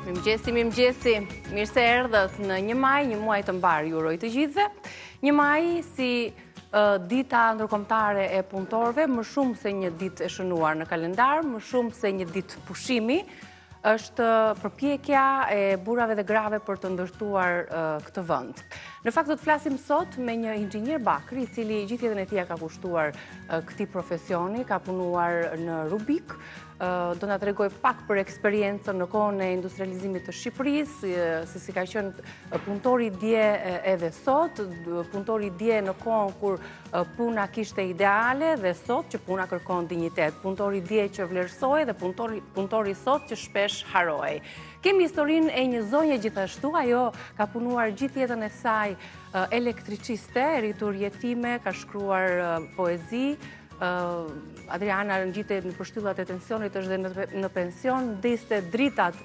Mirëmëngjesi. Mirë se erdhët në 1 maj, një muaj të mbar ju uroj të gjithëve. 1 maj si dita ndërkombëtare e punëtorëve, më shumë se një ditë e shënuar në kalendar, më shumë se një ditë pushimi, është përpjekja e burrave dhe grave për të ndërtuar këtë vend. Në fakt do të flasim sot me një inxhinier Bakri, i cili gjithë jetën e tij ka kushtuar këtij profesioni, ka punuar në Rubik. Do na tregoj pak për eksperiencën në kohën e industrializimit të Shqipërisë, se si ka qenë punëtori dje edhe sot, punëtori dje në kohën kur puna kishte ideale dhe sot që puna kërkon dinjitet, punëtori dje që vlerësoi dhe punëtori sot që shpesh haroi. Kemi historinë e një zonje gjithashtu, ajo ka punuar gjithë jetën e saj elektriciste, rritur jetime, ka shkruar poezi. Adriana ngjitej në përshtyllat e tensionit, është dhe në pension, ndiste dritat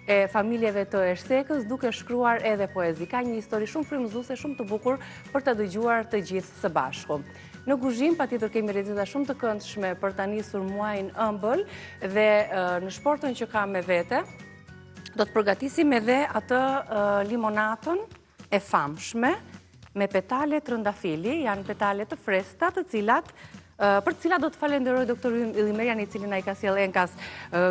e familjeve të Ersekës duke shkruar edhe poezi. Ka një histori shumë frymëzuese, shumë të bukur për të dëgjuar të gjithë së bashku. Në kuzhinë patjetër kemi receta shumë të këndshme për ta nisur muajin ëmbël dhe në shportën që kam me vete do të përgatisim edhe atë limonatën e famshme me petale trëndafili, janë petale të freskëta, të cilat për të cilat do të falenderoj doktor Illimerian, i cili na i ka sjellë enkas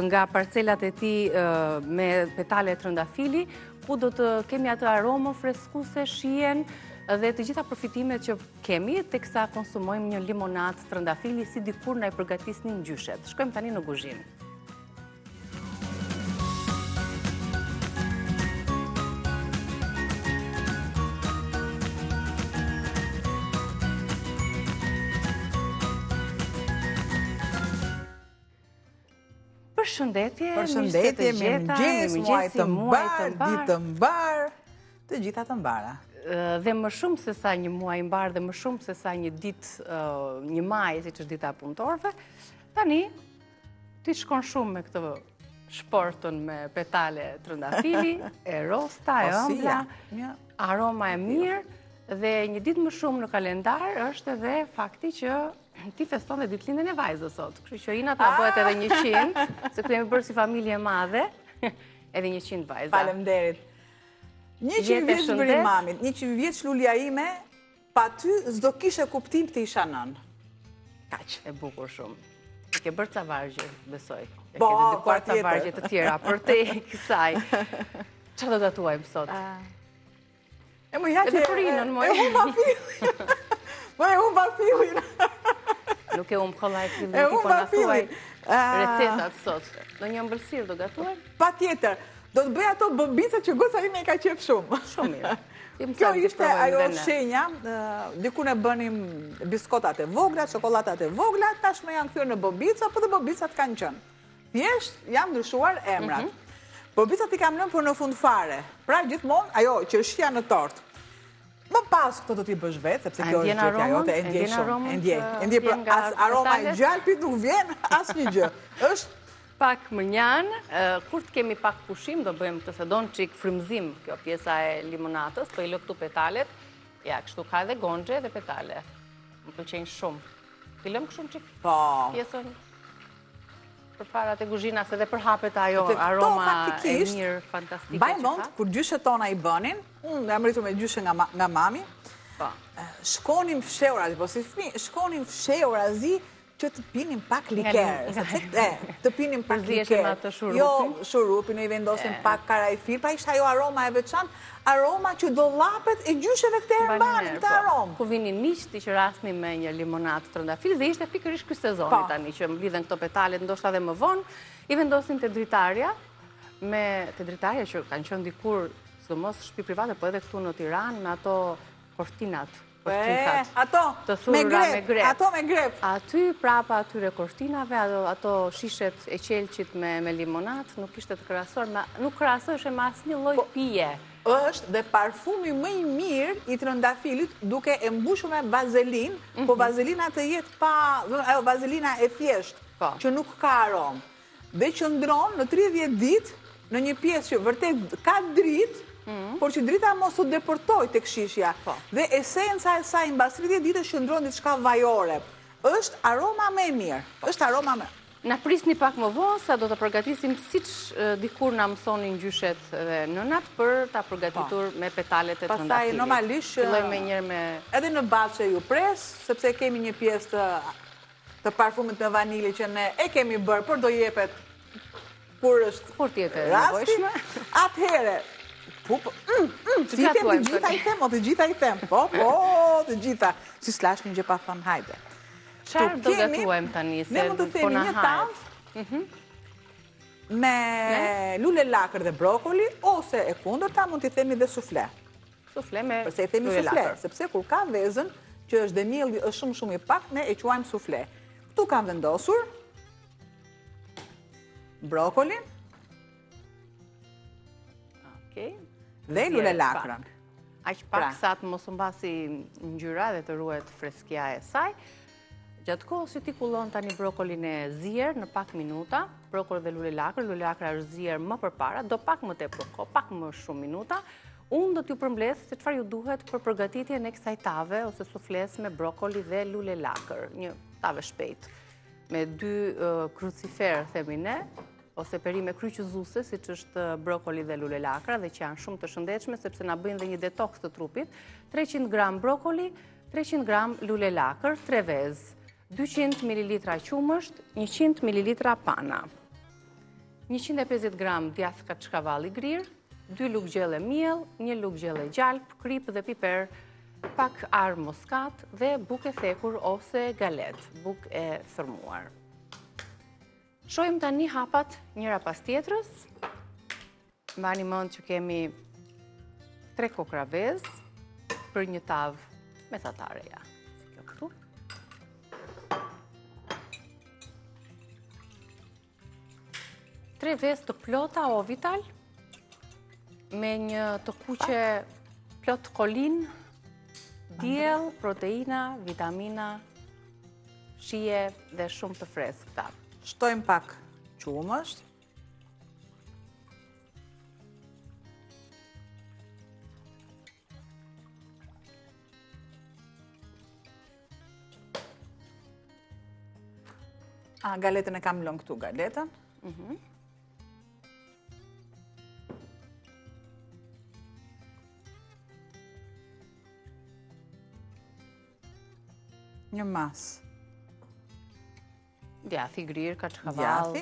nga parcelat e tij me petale trëndafili, ku do të kemi atë aromën freskuese, shijen dhe të gjitha përfitimet që kemi teksa konsumojmë një limonadë trëndafili si dikur na i përgatisnin gjyshet. Shkojmë tani në kuzhinë. Përshëndetje, mirëmëngjes, muaj të mbar, ditë të mbar, të gjitha të mbara. Dhe më shumë se sa një muaj mbar dhe më shumë se sa një ditë, një maj, siç është dita e punëtorëve, tani ti shkon shumë me këtë shportën me petale trëndafili, e rosta, e ëmbla, aroma e mirë, dhe një ditë më shumë në kalendar është edhe fakti që ti feston dhe ditëlindjen e vajzës sot. Kështu që Ina ta bëhet edhe 100, se kemi bërë si familje madhe, edhe 100 vajza. Faleminderit. 100 vjeç bëri mamit, 100 vjeç lulja ime, pa ty s'do kishe kuptim të isha nën. Kaq. E bukur shumë. Ke bërë ca vargje, besoj. Po, ke dedikuar ca vargje të tjera për te kësaj. Çfarë do ta tuajmë sot? E më ja që edhe për Inën, moj. E humba fillin. Po e humba fillin. Nuk e kollaj fillin, ti po na thuaj recetat sot. Në një ëmbëlsirë do gatuar? Patjetër. Do të bëj ato bobica që goca ime i ka qef shumë. Shumë mirë. Kjo ishte ajo shenja, diku ne bënim biskotat e vogla, çokolladat e vogla, tashmë janë kthyer në bobica, po dhe bobicat kanë qenë. Thjesht jam ndryshuar emrat. Bobicat i kam lënë për në fund fare. Pra gjithmonë ajo që shija në tort. Më pas këto do t'i bësh vetë, sepse kjo është gjëja jote, e ndjej shumë, e ndjej, për as aroma e gjalpit nuk vjen asnjë gjë. Është pak mënjan, kur të kemi pak pushim, do bëjmë këtë se don çik frymëzim, kjo pjesa e limonatës, po i lë këtu petalet, ja, kështu ka edhe goxhe dhe petale. Më pëlqejnë shumë. I lëm kështu çik pjesën përpara te kuzhinas edhe për hapet ajo aroma e mirë, fantastike. Mbaj mend kur gjyshet tona i bënin, unë jam rritur me gjyshe nga mami, shkonim fshehur, po si fëmijë, shkonim fshehur azi që të pinim pak liker, të pinim pak liker. Jo shurupin, i vendosim pak karajfil, pra ishte ajo aroma e veçantë, aroma që dollapet e gjysheve këte e mbanin këtë aromë. Ku vinin miqt, i që rasni me një limonadë trëndafil, dhe ishte pikërisht ky sezoni tani, që mblidhen këto petalet, ndoshta edhe më vonë, i vendosin te dritarja, që kanë qenë dikur, sidomos shtëpi private, po edhe këtu në Tiranë, me ato kortinat. Ato me grep. Aty prapa atyre kortinave, ato shishet e qelqit me limonat, nuk ishte të krahasuar, nuk krahasojshe me asnjë lloj pije. Është dhe parfumi më i mirë i trëndafilit duke e mbushur me vazelin, po vazelina të jetë pa, ajo vazelina e thjeshtë, që nuk ka aromë. Dhe qëndron në 30 ditë në një pjesë që vërtet ka dritë, por që drita mos u depërtoj tek shishja. Dhe esenca e saj mbas 30 ditë qëndron diçka vajore. Është aroma më e mirë. Është aroma më. Na prisni pak më vonë, sa do të përgatisim siç dikur na mësonin gjyshet dhe nënat për ta përgatitur me petalet e trëndafilit. Pastaj normalisht fillojmë njëherë me edhe në baçe ju pres, sepse kemi një pjesë të parfumit me vanilje që ne e kemi bërë, por do jepet kur është kur tjetë nevojshme. Atëherë, të gjitha i them, po, të gjitha. Si s'lash një gjë pa thënë hajde. Qarë do gatuajmë tani, se ne mund të themi një tavë me lule lakër dhe brokoli, ose e kundërta mund t'i themi dhe sufle. Sufle me përse i themi sufle, sepse kur ka vezën, që është dhe mielli është shumë i pak, ne e quajmë sufle. Këtu kam vendosur brokolin dhe lule lakrën. Aq pak sa të mos mbasi ngjyra dhe të ruhet freskia e saj. Gjatë kohës që ti kullon tani brokolin e zier në pak minuta, brokoli dhe lule lakra është zier më përpara, do pak më tepër kohë, pak më shumë minuta, unë do t'ju përmbledh se çfarë ju duhet për përgatitjen e kësaj tave ose sufles me brokoli dhe lule lakër, një tave shpejt, me 2 krucifer themi ne, ose perime kryqëzuese, siç është brokoli dhe lule lakra, dhe që janë shumë të shëndetshme sepse na bëjnë dhe një detoks të trupit. 300 gram brokoli, 300 gram lule lakër, 3 vezë. 200 ml qumësht, 100 ml pana, 150 gram djath kaçkavalli grirë, 2 lugë gjelle miell, 1 lugë gjelle gjalp, krip dhe piper, pak arë moskat dhe bukë e thekur ose galet, bukë e thërmuar. Shohim tani hapat njëra pas tjetrës. Mbani mend që kemi 3 kokra vezë për një tavë mesatare ja. 3 vezë të plota ovital me një të kuqe plot kolin, diell, proteina, vitamina, shije dhe shumë të freskëta. Shtojmë pak qumësht. Galetën e kam lënë këtu, galetën. Një mas. Djathi grirë, kaçkavall,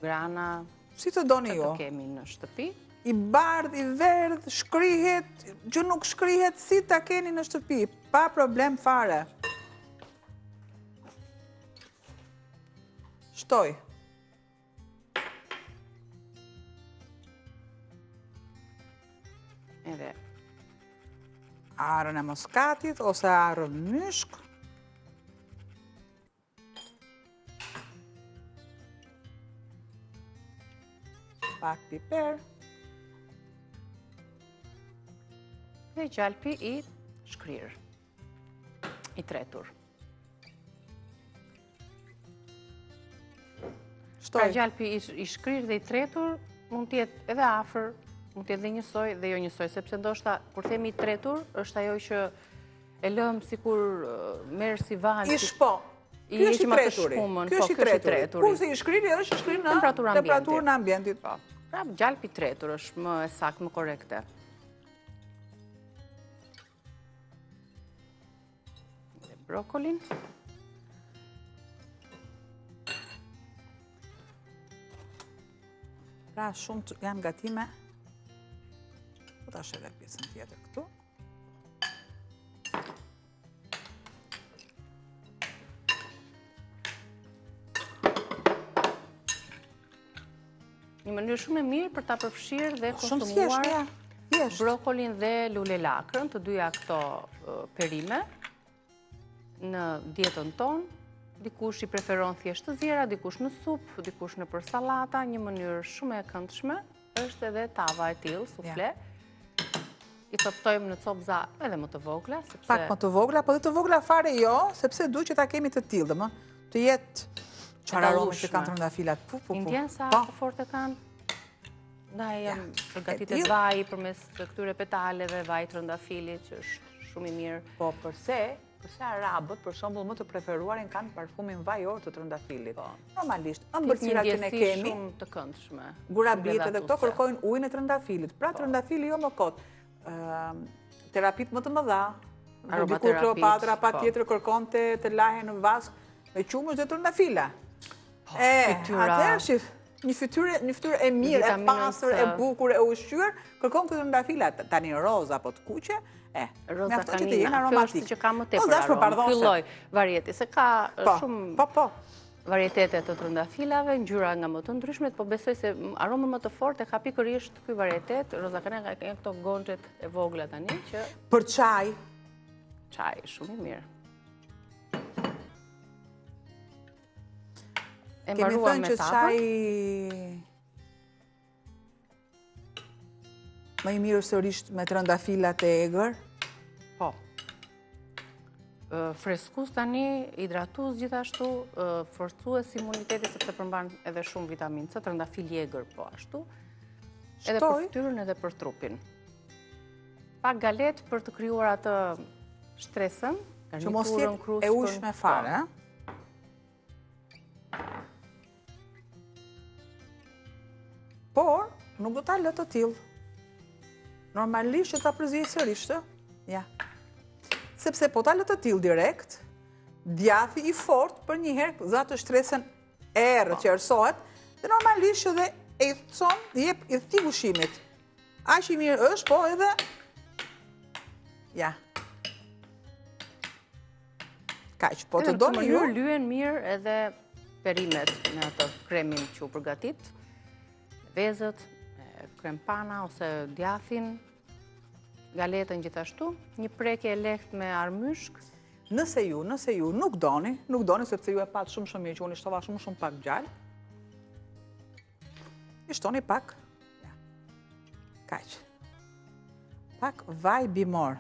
grana. Si të doni ju? Të kemi në shtëpi. I bardh, i verdh, shkrihet, që nuk shkrihet, si ta keni në shtëpi, pa problem fare. Shtoj. Edhe arën e moskatit ose arën myshk. Pak piper. Dhe gjalpi i shkrirë, i tretur. Pra gjalpi i shkrirë dhe i tretur mund t'jetë edhe afër, mund t'jetë dhe njësoj dhe jo njësoj, sepse ndoshta kur themi i tretur, është ajo që e lëm sikur merr si val. I shpo. Ky është i treturi. Ky është i treturi. Kurse i shkriri është shkrirë në temperaturën e ambientit. Pra gjalpi i tretur është më saktë, më korrekte. Dhe brokolin. Pra shumë janë gatime. Po ta shëllë pjesën tjetër këtu. Një mënyrë shumë e mirë për ta përfshirë dhe konsumuar brokolin dhe lule lakrën, të dyja këto perime, në dietën tonë. Dikush i preferon thjesht të ziera, dikush në supë, dikush në për sallata. Një mënyrë shumë e këndshme është edhe tava e tillë, sufle. I coptojmë në copza edhe më të vogla. Pak më të vogla, po dhe të vogla fare jo, sepse du që ta kemi të tillë, të jetë çfarë arome që kanë trëndafilat. Ndjen sa të fortë kanë? Ndaj jam përgatitet vaj përmes këtyre petaleve, vaj trëndafilit, që është shumë i mirë. Po përse Përse arabët, për shembull, më të preferuarin kanë parfumin vajor të trëndafilit. Normalisht, ëmbëlsira që ne kemi, shumë të këndshme. Gurabitë dhe këto kërkojnë ujin e trëndafilit. Pra trëndafili jo më kot. Terapit më të mëdha, dikur Kleopatra patjetër kërkonte të lahen në vask me qumësh dhe trëndafila. Atëherë shif, një fytyrë e mirë, e pastër, e bukur, e ushqyer, kërkon këtë trëndafila. Tani roza apo të kuqe, roza kanina, kjo është që ka më tepër aromë. Filloj varieti, se ka shumë varietete të trëndafilave, ngjyra nga më të ndryshmet, po besoj se aromën më të fortë e ka pikërisht ky varietet, roza kanina, ka këto gonxhet e vogla tani që për çaj. Çaj, shumë i mirë. Kemi thënë që çaj më i mirë sërish me trëndafilat e egër. Po. Freskus tani, hidratus gjithashtu, forcues imunitetit sepse përmban edhe shumë vitaminë C, trëndafil i egër po ashtu. Edhe për fytyrën edhe për trupin. Pak galet për të krijuar atë shtresën, që mos jetë e ushme fare, por nuk do ta lë të tillë. Normalisht që ta përzijë sërish, ja. Sepse po ta lë të tillë direkt, djathi i fort për një herë dha të shtresën errët që erësohet, dhe normalisht që dhe e thon, jep i thti ushqimit. Aq i mirë është, po edhe ja. Kaq, po të doni ju lyen mirë edhe perimet në atë kremin që u përgatit, vezët, krem pana ose djathin, galetën gjithashtu, një prekje e lehtë me armyshk. Nëse ju nuk doni sepse ju e pat shumë mirë që unë i shtova shumë pak gjallë, i shtoni pak, kaq, pak vaj bimor.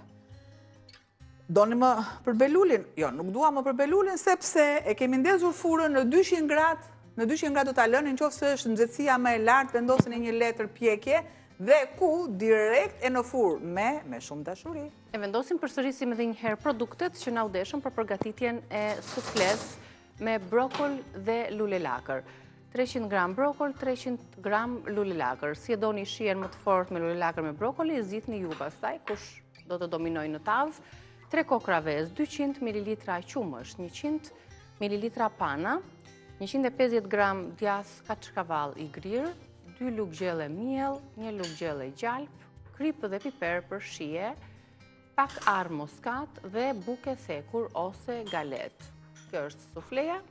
Doni më për belulin? Jo, nuk dua më për belulin sepse e kemi ndezur furën në 200 gradë. Në 200 gradë do ta lënë nëse është nxehtësia më e lartë, vendosen në një letër pjekje dhe ku direkt e në furë me shumë dashuri. E vendosim përsërisim edhe një herë produktet që na u deshën për përgatitjen e sufles me brokol dhe lule lakër. 300 gram brokol, 300 gram lule lakër. Si e doni shihen më të fortë me lule lakër me brokoli, zgjidhni ju pastaj kush do të dominojë në tavë. 3 kokra vezë, 200 ml qumësh, 100 ml pana, 150 gram djath kaçkavall i grirë, 2 lugë gjelle miell, 1 lugë gjelle gjalp, kripë dhe piper për shije, pak arë muskat dhe buke thekur ose galet. Kjo është sufleja.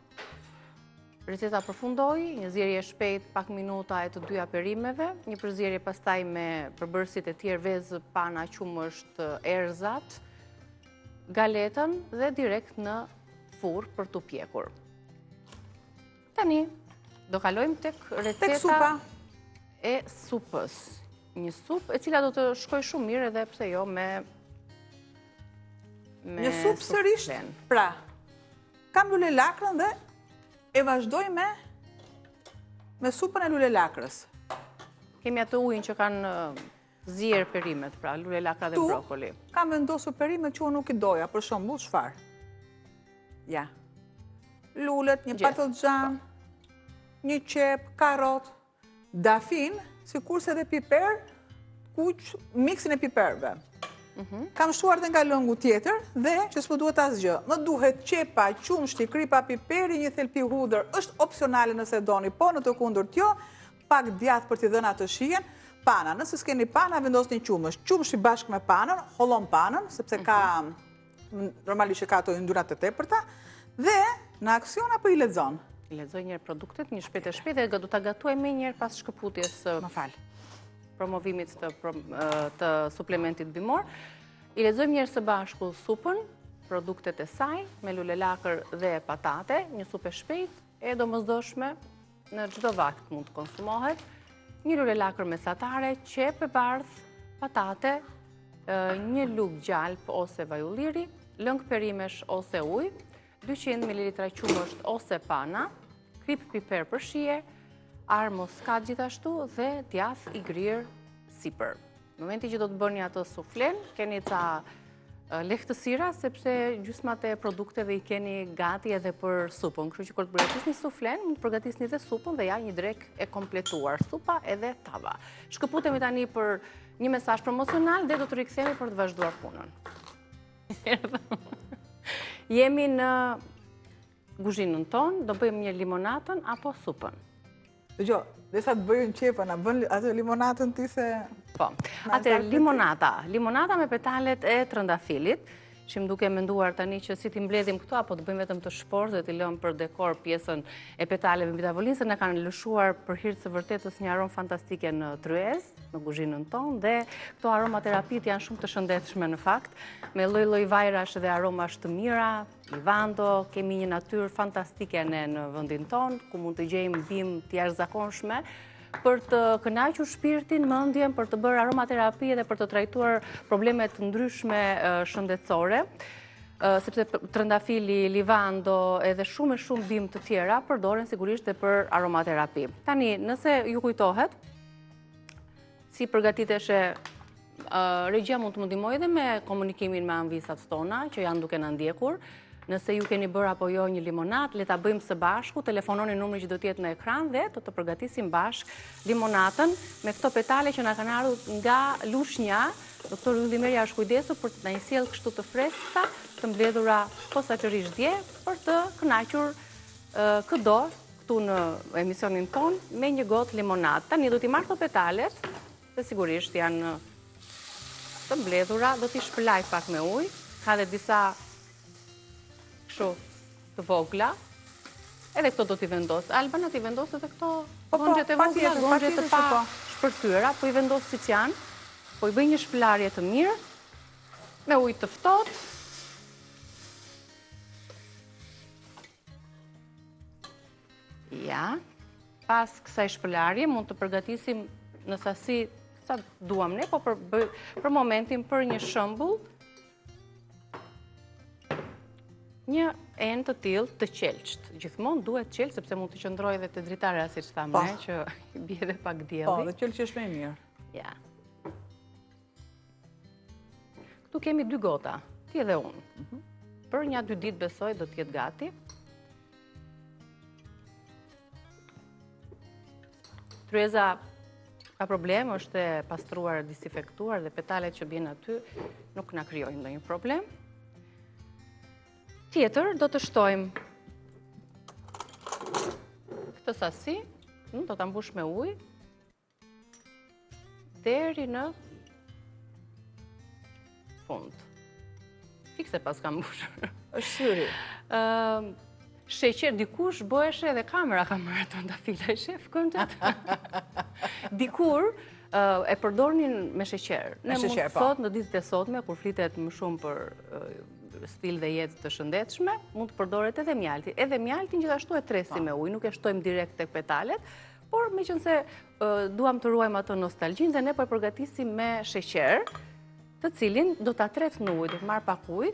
Receta përfundoi, një zjerje shpejt, pak minuta e të dyja perimeve, një përzierje pastaj me përbërësit e tjerë vezë, pana, qumësht, erëzat, galetën dhe direkt në furrë për t'u pjekur. Tani, do kalojmë tek receta e supës. Një supë e cila do të shkoj shumë mirë edhe pse jo me një supë sërish. Pra, kam lule lakrën dhe e vazhdoj me supën e lule lakrës. Kemi atë ujin që kanë zjerë perimet, pra lule lakra dhe brokoli. Kam vendosur perimet që unë nuk i doja, për shembull çfarë? Ja. Lulet, një patlıcan, një qep, karrot, dafin, sikurse edhe piper, kuq, miksin e piperëve. Kam shtuar dhe nga lëngu tjetër dhe që s'më duhet asgjë. Më duhet qepa, qumshti, kripa, piperi, një thelpi hudër, është opsionale nëse doni, po në të kundërt jo, pak djath për t'i dhënë atë shijen. Pana, nëse s'keni pana, vendosni qumësh. Qumshi bashkë me panën, hollon panën, sepse ka, normalisht që ka ato yndyrat e tepërta, dhe në aksion apo i lexon? I lexoj njërë produktet, një shpejt e shpejt, dhe do t'a gatuaj me njërë pas shkëputjes promovimit të suplementit bimor. I lexojmë njërë së bashku supën, produktet e saj, me lule lakër dhe patate, një supë e shpejt, e domosdoshme, në çdo vakt mund të konsumohet. Një lule lakër mesatare, qep e bardh, patate, një lugë gjalp ose vajulliri, lëng perimesh ose ujë, 200 ml qumësht ose pana, krip piper për shije, arë muskat gjithashtu dhe djath i grirë sipër. Në momenti që do të bëni atë suflen, keni ca lehtësira, sepse gjysmat e produkteve I keni gati edhe për supën. Kështu që kur të përgatisni suflen, mund të përgatisni edhe supën dhe ja një drek e kompletuar. Supa edhe tava. Shkëputemi tani për një mesazh promocional dhe do të rikthehemi për të vazhduar punën. Jemi në kuzhinën tonë, do bëjmë një limonatën apo supën. Dëgjo, dhe sa të bëjmë qepa, na bën atë limonatën ti se... Po, atë limonata me petalet e trëndafilit, që më duke menduar tani që si t'i mbledhim këto, apo të bëjmë vetëm të shporë dhe t'i lëmë për dekor pjesën e petaleve mbi tavolinë, se në kanë lëshuar për hir të vërtetës një aromë fantastike në tryez, në kuzhinën tonë, dhe këto aromaterapit janë shumë të shëndetshme në fakt, me lloj-lloj vajrash dhe aromash të mira, Livando, kemi një natyrë fantastike në vendin tonë, ku mund të gjejmë bimë të jashtëzakonshme, për të kënaqur shpirtin, mendjen, për të bërë aromaterapi dhe për të trajtuar probleme të ndryshme shëndetësore, sepse trëndafili, livando edhe shumë bimë të tjera përdoren sigurisht dhe për aromaterapi. Tani, nëse ju kujtohet, si përgatiteshe regjia mund të më ndihmojë edhe me komunikimin me anvisat tona, që janë duke na ndjekur. Nëse ju keni bërë apo jo një limonat, le ta bëjmë së bashku, telefononi numrin që do të jetë në ekran dhe do të përgatisim bashk limonatën me këto petale që na kanë ardhur nga Lushnja. Doktor Yllimeri është kujdesur për të na i sjellë kështu të freskëta, të mbledhura posaçërisht dje për të kënaqur këdo këtu në emisionin ton me një gotë limonat. Tani do t'i marr këto petalet, se sigurisht janë të mbledhura, do t'i shpëlaj pak me ujë, ka dhe disa të vogla, edhe këto do t'i vendos. Alba në t'i vendos edhe këto gongjet e vogla, gongjet të pa shpërtyra, po I vendos si që janë, po I bëj një shpëlarje të mirë, me ujë të ftohtë. Ja, pas kësaj shpëlarje mund të përgatisim në sasi sa duam ne, po për momentin për një shembull, një enë të tillë të qelçt. Gjithmonë duhet qelç sepse mund të qëndrojë edhe te dritarja, siç thamë ne, që I bie edhe pak dielli. Po, dhe qelçi është më I mirë. Ja. Këtu kemi 2 gota, ti edhe unë. Për një 2 ditë besoj do të jetë gati. Tryeza ka problem, është e pastruar, disinfektuar dhe petalet që bien aty nuk na krijojnë ndonjë problem. Tjetër, do të shtojmë këtë sasi, do të mbush me ujë, deri në fund. Fikse pas kam mbushur. Është syri. Sheqer, dikush bëheshe edhe kamera të trëndafila, e shef këndet. Dikur e përdornin me sheqer. Ne mund të thot në ditët e sotme, kur flitet më shumë për stil dhe jetë të shëndetshme, mund të përdoret edhe mjalti. Edhe mjaltin gjithashtu e tresim me ujë, nuk e shtojmë direkt tek petalet, por meqense duam të ruajmë atë nostalgjinë dhe ne po e përgatisim me sheqer, të cilin do ta tret në ujë, do të marr pak ujë,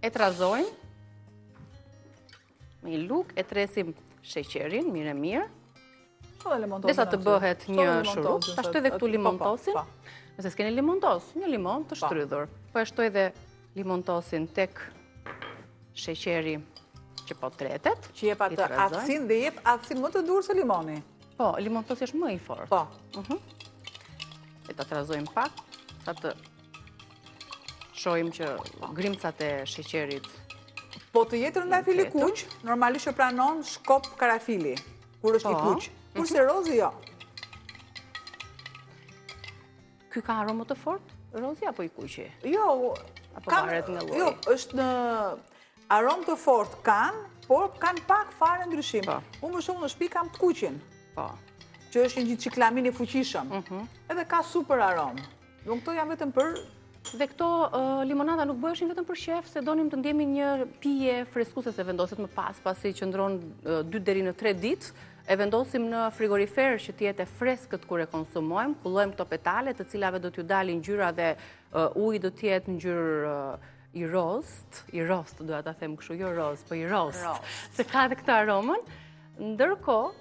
e trazojmë me një lugë, e tresim sheqerin mirë. Desa të bëhet një shurup, ta shtoj edhe këtu limontosin. Nëse s'keni limontos, një limon të shtrydhur. Po e shtoj edhe limontosin tek sheqeri që po tretet. Që jep atë aftësinë dhe jep aftësinë më të durë se limoni. Po, limontosi është më I fortë. Po. E ta trazojmë pak, sa të shohim që grimcat e sheqerit. Po të jetë trëndafili kuq, normalisht që pranon shkop karafili, kur është I kuq. Kurse rozi jo. Ky ka aromë të fortë? Rozi apo I kuqi? Jo, është në aromë të fortë kanë, por kanë pak fare ndryshim. Unë më shumë në shtëpi kam të kuqin, që është një ciklamin I fuqishëm, edhe ka super aromë. Nuk këto janë vetëm për... Dhe këto limonada nuk bëheshin vetëm për shef, se donim të ndjemi një pije freskuese se vendoset më pas, pasi qëndron 2 deri në 3 ditë, e vendosim në frigorifer që të jetë freskët kur e konsumojmë, kullojmë këto petale, të cilave do t'ju dalin ngjyra dhe uji do të jetë ngjyrë I rost, doja ta them kështu, jo roz, po I rost, se ka edhe këtë aromën. Ndërkohë,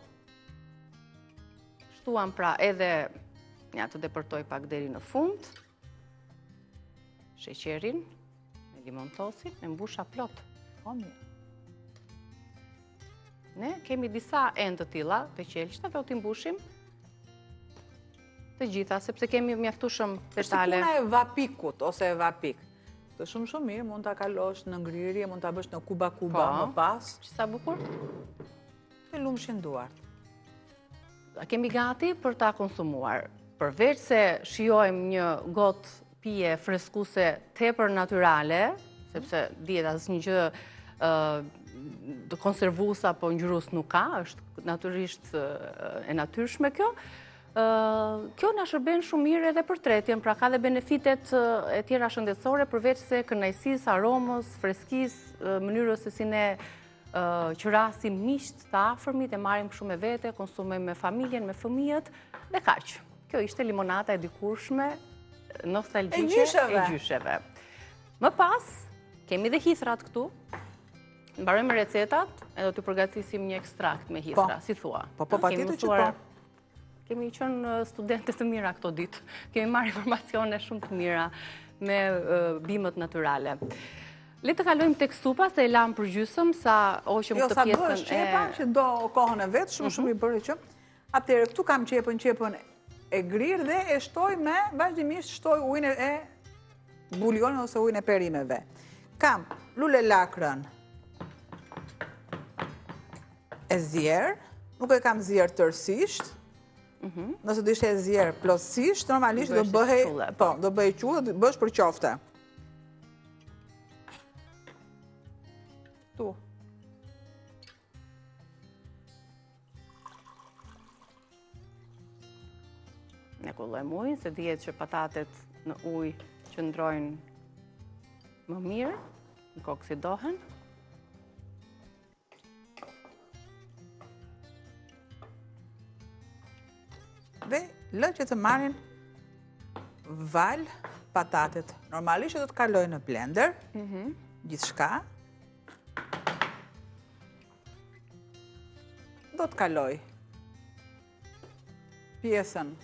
shtuam pra edhe, ja të depërtoj pak deri në fund, sheqerin, me limon tosin, me mbusha plot. Ne kemi disa enë të tilla të qelshta dhe u t'i mbushim të gjitha, sepse kemi mjaftueshëm petale. Është puna e vapikut ose e vapik. Të shumë mirë, mund t'a kalosh në ngrirje, mund t'a bësh në kuba më pas. Që sa bukur? Të lumshin duart. Kemi gati për ta konsumuar. Përveç se shijojmë një gotë pije freskuse tepër natyrale, sepse dihet asnjë gjë konservuesa apo ngjyrus nuk ka, është natyrisht e natyrshme kjo. Kjo na shërben shumë mirë edhe për tretjen, pra ka dhe benefitet e tjera shëndetësore përveç se kënaqësisë, aromës, freskisë, mënyrës se si ne qërasim miqt të afërmit, e marrim shumë me vete, konsumojmë me familjen, me fëmijët dhe kaq. Kjo ishte limonata e dikurshme, nostalgjike e gjysheve. Më pas, kemi dhe hithrat këtu. Mbarojmë recetat, e do t'ju përgatisim një ekstrakt me hithra, si thua. Po, patjetër që po. Kemi qenë studente të mira këto ditë. Kemi marrë informacione shumë të mira me bimët natyrale. Le të kalojmë tek supa, se e lam për gjysëm, sa oqëm këtë pjesën e... Jo, sa bësh qepa, që do kohën e vetë, shumë i bërë që. Atëherë, këtu kam qepën e grirë dhe e shtoj me, vazhdimisht shtoj ujnë e bulionin ose ujnë e perimeve. Kam lule lakrën e zjerë, nuk e kam zjerë tërsisht, nëse do ishte e zjerë plotësisht, normalisht do bëhej qullë, do bësh për qofte. Tu. Ne kullojmë ujë, se dihet që patatet në ujë qëndrojnë më mirë, nuk oksidohen. Dhe lë që të marrin val patatet. Normalisht do të kaloj në blender, gjithçka. Do të kaloj pjesën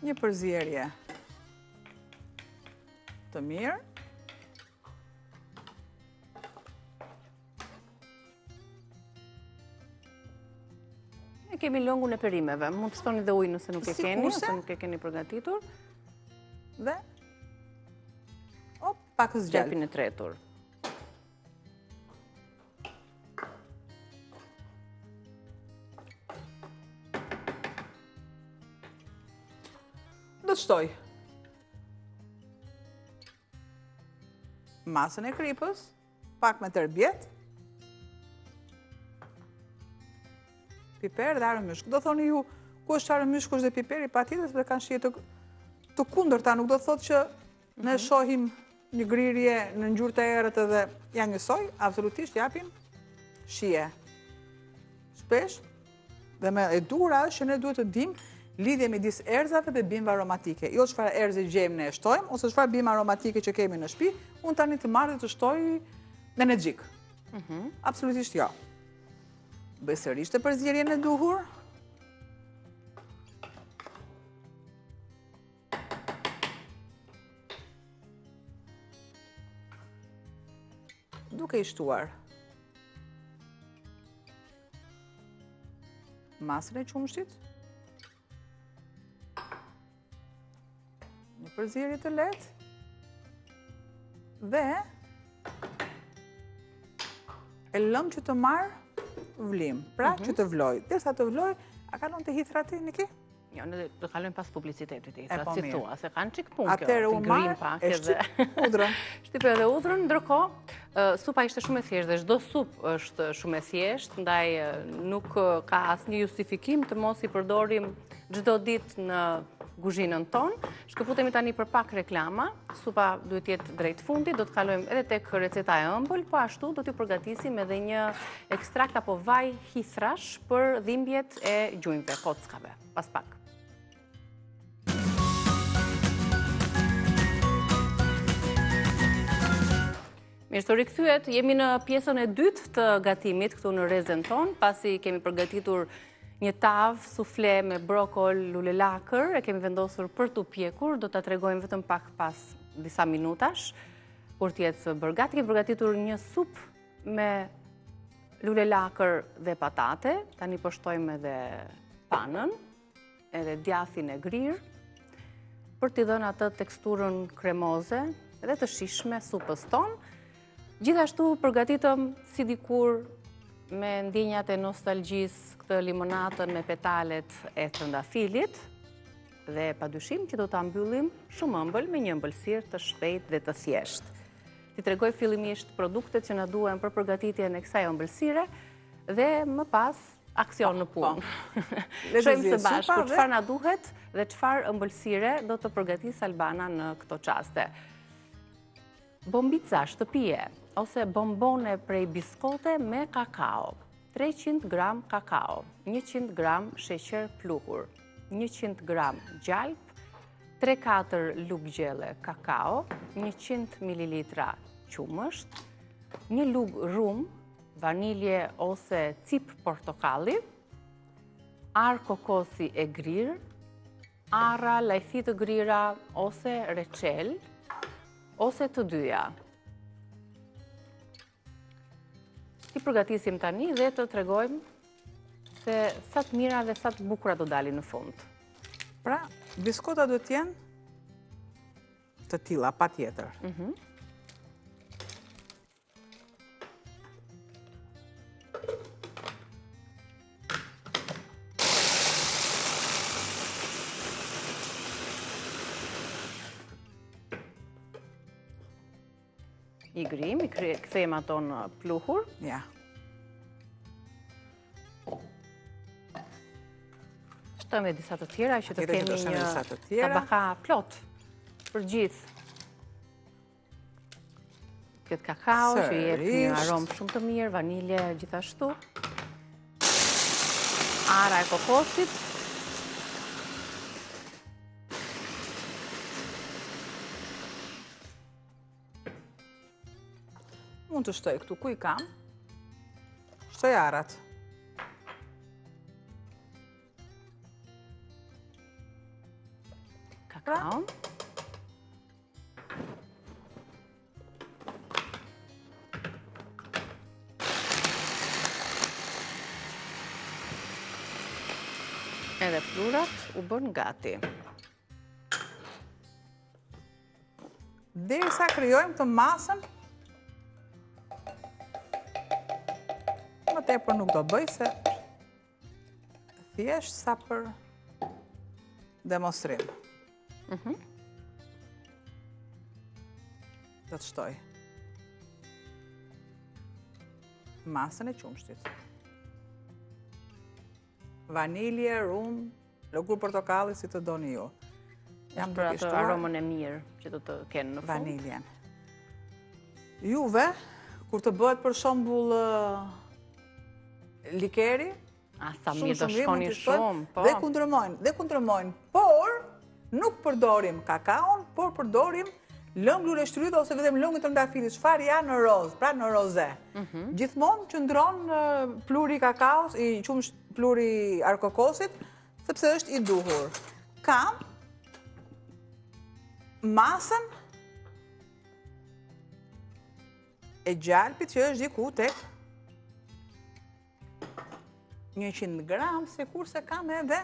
një përzierje të mirë. Ne kemi lëngun e perimeve. Mund të stoni dhe ujë nëse nuk e keni, nëse nuk e keni përgatitur. Dhe pak zgjal. Gjepin e tretur. Do të shtoj masën e kripës, pak me tërbjet, piper dhe arëmyshk. Do thoni ju, ku është arëmyshk, është dhe piperi, patjetër se kanë shije të kundërta, nuk do të thotë që ne shohim një grirje në ngjyrë të errët edhe ja njësoj, absolutisht japin shije. Shpesh dhe me e dura është që ne duhet të dimë lidhje midis erëzave dhe bimëve aromatike. Jo çfarë erëzi gjejmë ne e shtojmë, ose çfarë bimë aromatike që kemi në shtëpi, unë tani të marr dhe të shtoj në energjik. Absolutisht jo. Bëj sërish të përzierjen e duhur. Duke i shtuar masën e qumshtit, një përzierje të lehtë dhe e lëm që të marë vlim, pra që të vloj. Derisa të vloj, a kalon të hithrat në ki? Jo, ne do kalojmë pas publicitetit i hithrat, si thua, se kanë qik pun kjo. Atëre u marë, e shtyp udrën. Shtyp edhe udrën, ndërkohë, supa ishte shumë e thjeshtë dhe çdo supë është shumë e thjeshtë, ndaj nuk ka asnjë justifikim të mos i përdorim çdo ditë në kuzhinën tonë. Shkëputemi tani për pak reklama. Supa duhet jetë drejt fundit, do të kalojmë edhe tek receta e ëmbël, po ashtu do t'ju përgatisim edhe një ekstrakt apo vaj hithrash për dhimbjet e gjunjve, kockave. Pas pak. Mirë të rikëthyet, jemi në pjesën e dytë të gatimit këtu në rezën tonë, pasi kemi përgatitur një tavë sufle me brokol, lule lakër, e kemi vendosur për të pjekur, do të tregojmë vetëm pak pas disa minutash, kur tjetë bërgati. Kemi përgatitur një sup me lule lakër dhe patate, tani përshtojmë edhe panën, edhe djathin e grirë, për t'i dhënë atë teksturën kremoze dhe të shishme supës tonë. Gjithashtu përgatitëm si dikur me ndjenjat e nostalgjisë këtë limonatën me petalet e trëndafilit dhe padyshim që do të mbyllim shumë ëmbël me një ëmbëlsirë të shpejt dhe të thjesht. Ti tregoj fillimisht produktet që na duhen për përgatitjen e kësaj ëmbëlsire dhe më pas aksion në punë. Shojmë së bashku çfarë na duhet dhe çfarë ëmbëlsire do të përgatisë Albana në këto çaste. Bombica shtëpie ose bombone prej biskote me kakao, 300 gram kakao, 100 gram sheqer pluhur, 100 gram gjalp, 3-4 lugë gjelle kakao, 100 ml qumësht, 1 lugë rum, vanilje ose cip portokalli, ar kokosi e grirë, arra lajthi të grira ose reçel, ose të dyja. Ti përgatisim tani dhe të tregojmë se sa të mira dhe sa të bukura do dalin në fund. Pra, biskota do t'jenë të tilla, pa tjetër. I grim, i kthejmë ato në pluhur. Ja. Shtojmë edhe disa të tjera që të kemi një tabaka plot për gjithë. Këtë kakao që jep një aromë shumë të mirë, vanilje gjithashtu. Ara e kokosit. Mund të shtoj këtu ku i kam, shtoj arat. Kakao. Edhe plurat u bën gati. Derisa krijojmë të masën, më tepër nuk do bëj se thjesht sa për demonstrim. Do të shtoj masën e qumshtit. Vanilje, rum, lëkur portokalli si të doni ju. Jam për atë aromën e mirë që do të kenë në fund. Vaniljen. Juve, kur të bëhet për shembull likeri, sa mirë do shkoni shumë, po. Dhe kundërmojnë, por nuk përdorim kakaon, por përdorim lëng lule shtrydhe ose vetëm lëngë të trëndafilit, çfarë janë në rozë, pra në roze. Gjithmonë qëndron pluri kakaos, i qumsht pluri arkokosit, sepse është i duhur. Kam masën e gjalpit që është diku tek 100 gram, se kurse kam edhe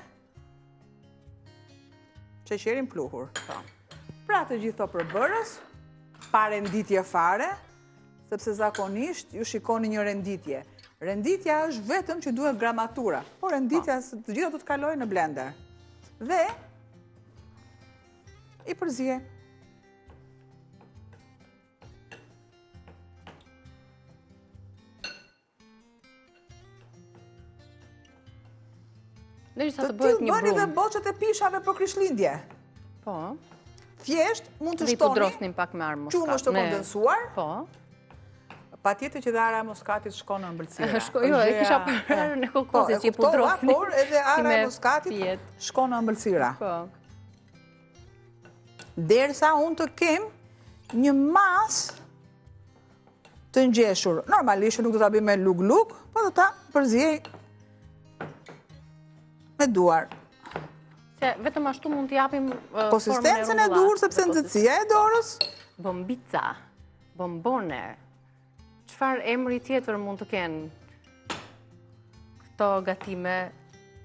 sheqerin pluhur. Pra të gjitho përbërës, pa renditje fare, sepse zakonisht ju shikoni një renditje. Renditja është vetëm që duhet gramatura, por renditja të gjitha do të kalojë në blender. Dhe i përzije. Të tillë bëni dhe boçet e pishave për Krishtlindje. Po. Thjesht mund të shtoni. Dhe i pudrosnin pak me arë muskat. Qumësht të kondensuar. Po. Patjetër që dhe ara e muskatit shkon në ëmbëlsira. Jo, e kisha parë në kokosit që i pudrosnin. Por edhe ara e muskatit shkon në ëmbëlsira. Po. Derisa unë të kem një masë të ngjeshur. Normalisht nuk do ta bëj me lug-lug, po do ta përziej me duar. Se vetëm ashtu mund t'i japim konsistencën e duhur sepse nxehtësia e dorës. Bombica, bombone. Çfarë emri tjetër mund të kenë këto gatime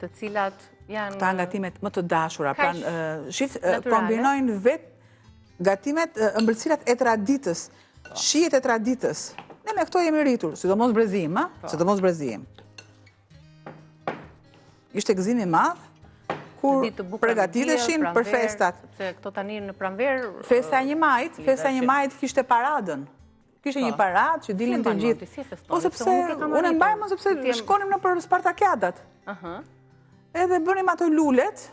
të cilat janë ta gatimet më të dashura, kombinojnë vetë gatimet, ëmbëlsirat e traditës, shijet e traditës. Ne me këto jemi rritur, sidomos brezim, sidomos brezim. Ishte gëzim i madh kur përgatiteshin për festat. Se këto tani në pranverë... Festa e 1 majit kishte paradën. Kishte një paradë që dilin të gjithë. Po sepse, unë e mbajmë sepse shkonim në për Spartakiadat. Edhe bënim ato lulet,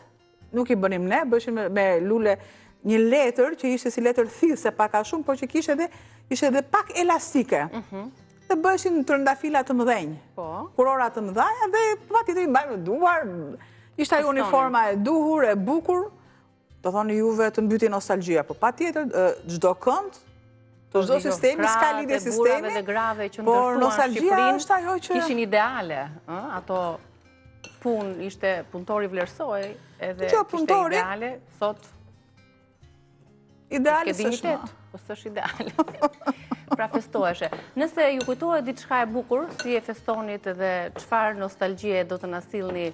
nuk i bënim ne, bëshim me lule një letër që ishte si letër thithse pak a shumë, po që ishte edhe pak elastike. Dhe bëshin trëndafila të mëdhenjë, kurora të mëdhaja dhe patjetër i mbajmë në duar. Ishte ajo uniforma e duhur, e bukur, do thoni juve të mbyti nostalgjia, po patjetër çdo kënd, çdo sistemi, s'ka lidhje sistemi, por nostalgjia është ajo që ishin ideale, ato punë ishte punëtori vlerësoj, edhe ishte ideale, sot ideale s'është më. Po s'është ideale. Pra festoheshe. Nëse ju kujtohet diçka e bukur, si e festonit edhe çfarë nostalgjie do të na sillni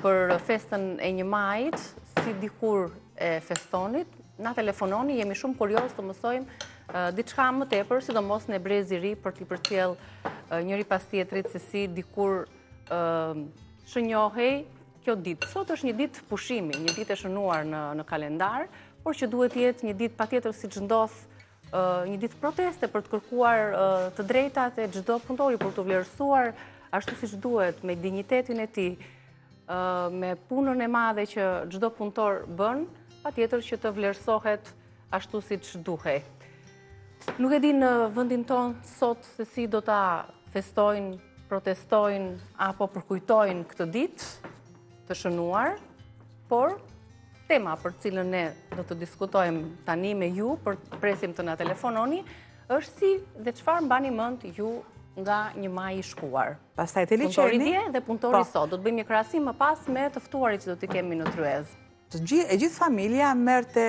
për festën e 1 majit, si dikur e festonit, na telefononi, jemi shumë kurios të mësojmë diçka më tepër, sidomos në brezi ri për t'i përcjell njëri pas tjetrit se si dikur shënjohej kjo ditë. Sot është një ditë pushimi, një ditë e shënuar në kalendar, por që duhet jetë një ditë patjetër siç ndodh, një ditë proteste për të kërkuar të drejtat e çdo punëtori, për të vlerësuar ashtu siç duhet, me dinjitetin e tij, me punën e madhe që çdo punëtor bën, patjetër që të vlerësohet ashtu siç duhej. Nuk e di në vendin tonë sot se si do ta festojnë, protestojnë apo përkujtojnë këtë ditë të shënuar, por tema për cilën ne do të diskutojmë tani me ju, për presim të na telefononi, është si dhe çfarë mbani mend ju nga 1 maj i shkuar. Pastaj te liçeni. Punëtori dje dhe punëtori sot. Do të bëjmë një krahasim më pas me të ftuarit që do t'i kemi në tryez. E gjithë familja merrte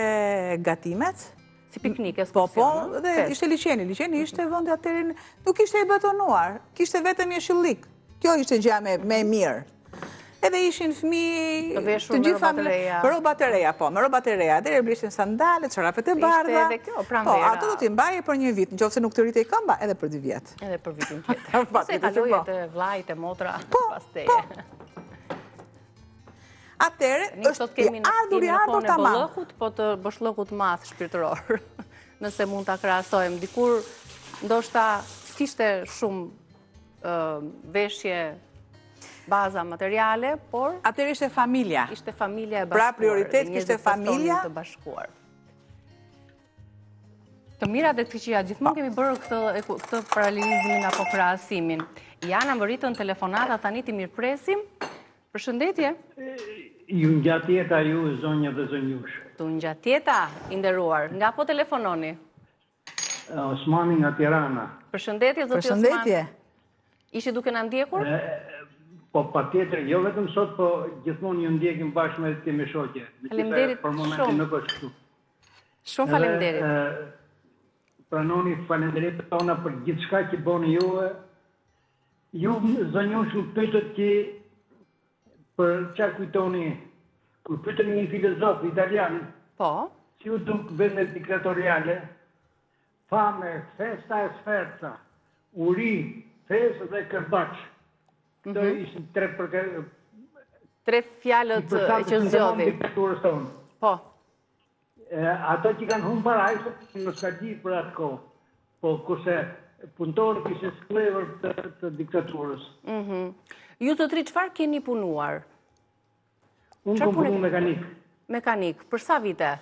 gatimet. Si piknik, ekskursion. Po, dhe ishte liçeni. Liçeni ishte vendi atëherë, nuk ishte i betonuar, kishte vetëm jeshillik. Kjo ishte gjëja më e mirë. Edhe ishin fëmijë të gjithë familja, me rroba të reja, po, me rroba të reja. Atëherë blishin sandale, çorapet e bardha. Ishte edhe kjo pranvera. Po, ato do t'i mbaje për 1 vit, nëse nuk të rritej këmba, edhe për 2 vjet. Edhe për vitin tjetër. Se kalojë të vllajt e motra pas teje. Atëherë është i ardhur tamam. Po të boshllëkut madh shpirtëror. Nëse mund ta krahasojmë, dikur ndoshta s'kishte shumë veshje baza materiale, por... Atëherë ishte familja. Ishte familja e bashkuar. Pra prioritet kishte familja. Të bashkuar. Të mira dhe të këqija, gjithmonë kemi bërë këtë paralelizmin apo krahasimin. Janë mbërritën telefonata, tani ti mirëpresim. Përshëndetje. Ju ngjatjeta ju, zonja dhe zonjush. Tu ngjatjeta, i nderuar. Nga po telefononi? Osmani nga Tirana. Përshëndetje, zoti Osman. Përshëndetje. Ishi duke na ndjekur? Po patjetër, jo vetëm sot, po gjithmonë ju ndjekim bashkë me kemi shoqe. Faleminderit për momentin nuk është kështu. Shumë faleminderit. Pranoni falenderimet tona për gjithçka që bëni ju. Ju zonjush u pyetët që për çfarë kujtoni kur pyetën një filozof italian. Po. Si u duk vendet diktatoriale? Fame, festa e sferza, uri, fesë dhe kërbaç. Këto ishin 3 fjalët që zgjodhi. Po. Ato që kanë humbur para ishte nostalgji për atë kohë. Po kurse punëtorët ishin sklever të diktaturës. Ju të tri çfarë keni punuar? Unë kam punuar mekanik. Mekanik, për sa vite?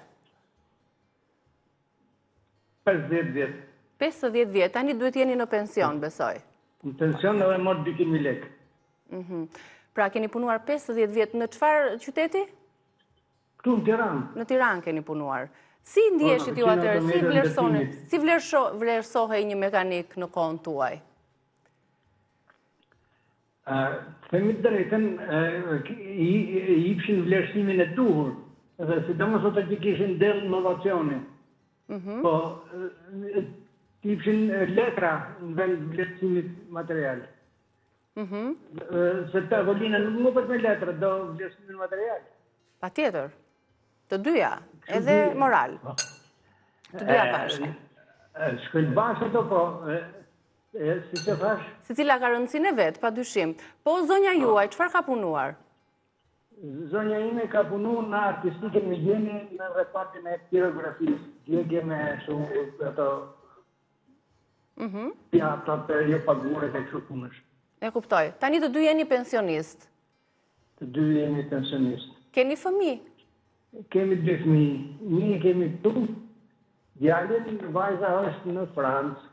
50 vjet. 50 vjet, tani duhet jeni në pension, besoj. Në pension edhe mor 200.000 lekë. Pra keni punuar 50 vjet në çfarë qyteti? Këtu në Tiranë. Në Tiranë keni punuar. Si ndjeshit ju atërë, si vlerësohej një mekanik në kohën tuaj? Themi të drejtën, i ipshin vlerësimin e duhur, dhe si të mësot e që kishin delë inovacioni. Po, i ipshin letra në vend vlerësimit material. Se të Evolina nuk më për me letra, do vlerësimin material. Pa tjetër, të dyja, edhe moral. Të dyja bashkë. Shkëllë bashkë të po, si që thash? Si cila ka rëndësin e vetë, pa dyshim. Po, zonja juaj, qëfar ka punuar? Zonja ime ka punu në artistike në gjeni në repartin e pirografisë. Gjegje me shumë ato pjatat e jo paguret e kështu punësh. E kuptoj. Tani të dy jeni pensionist. Të dy jemi pensionist. Keni fëmi? Kemi 2 fëmi. Një kemi këtu, djalin, vajza është në Francë.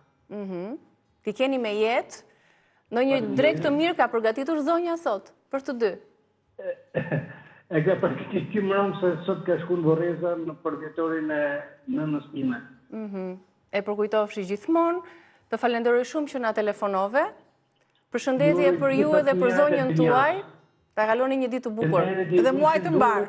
Ti keni me jetë, në një drejt të mirë ka përgatitur zonja sot, për të dy? E ka përgatitur që mëronë se sot ka shku në Voreza në përgjetorin e nënës time. E përkujtofshi gjithmonë, të falenderoj shumë që na telefonove, përshëndetje për ju edhe për zonjën tuaj, ta kaloni një ditë të bukur. Edhe muaj të mbarë.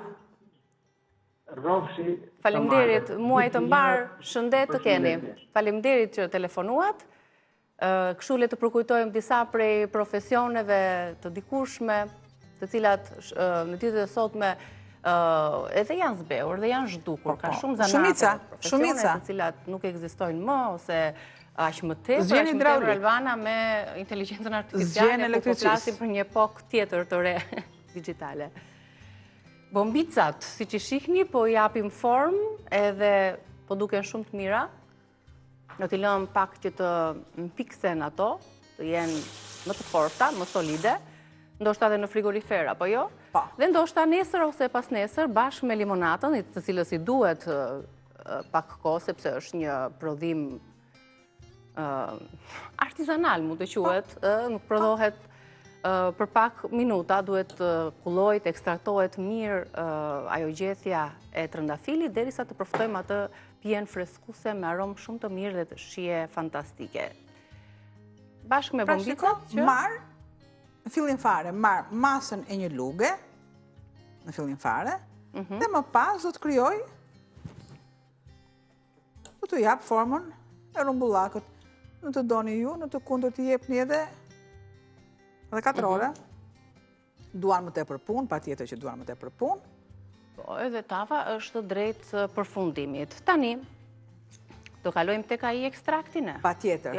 Faleminderit, muaj të mbarë, shëndet të keni. Faleminderit që telefonuat. Kështu le të përkujtojmë disa prej profesioneve të dikushme, të cilat në ditët e sotme edhe janë zbehur dhe janë zhdukur. Ka shumë zanate, profesione të cilat nuk ekzistojnë më, ose aq më tepër Elvana me inteligjencën artificiale, po flasim për një epokë tjetër të re digjitale. Bombicat, si që shihni, po japim formë edhe po duken shumë të mira. Në t'i lëmë pak që të mpiksen ato, të jenë më të forta, më solide, ndoshta edhe në frigorifer, apo jo? Dhe ndoshta nesër ose pas nesër, bashkë me limonatën, të cilës i duhet pak kohë, sepse është një prodhim artizanal, mund të quhet, nuk prodhohet për pak minuta, duhet kullojt, ekstraktohet mirë ajo gjethja e trëndafilit, derisa të përftojmë atë pjenë freskuse me aromë shumë të mirë dhe të shije fantastike. Bashkë me bombicat që... Marë, në fillim fare, marë masën e një luge, në fillim fare, dhe më pas do të kryoj, do të japë formën e rumbullakët. Në të doni ju, në të kundër të jepni edhe 4 ore. Duan më tepër punë, pa tjetër që duan më tepër punë. Po, edhe tava është drejt përfundimit. Tani, do kalojmë tek ai ekstraktin e. Pa tjetër.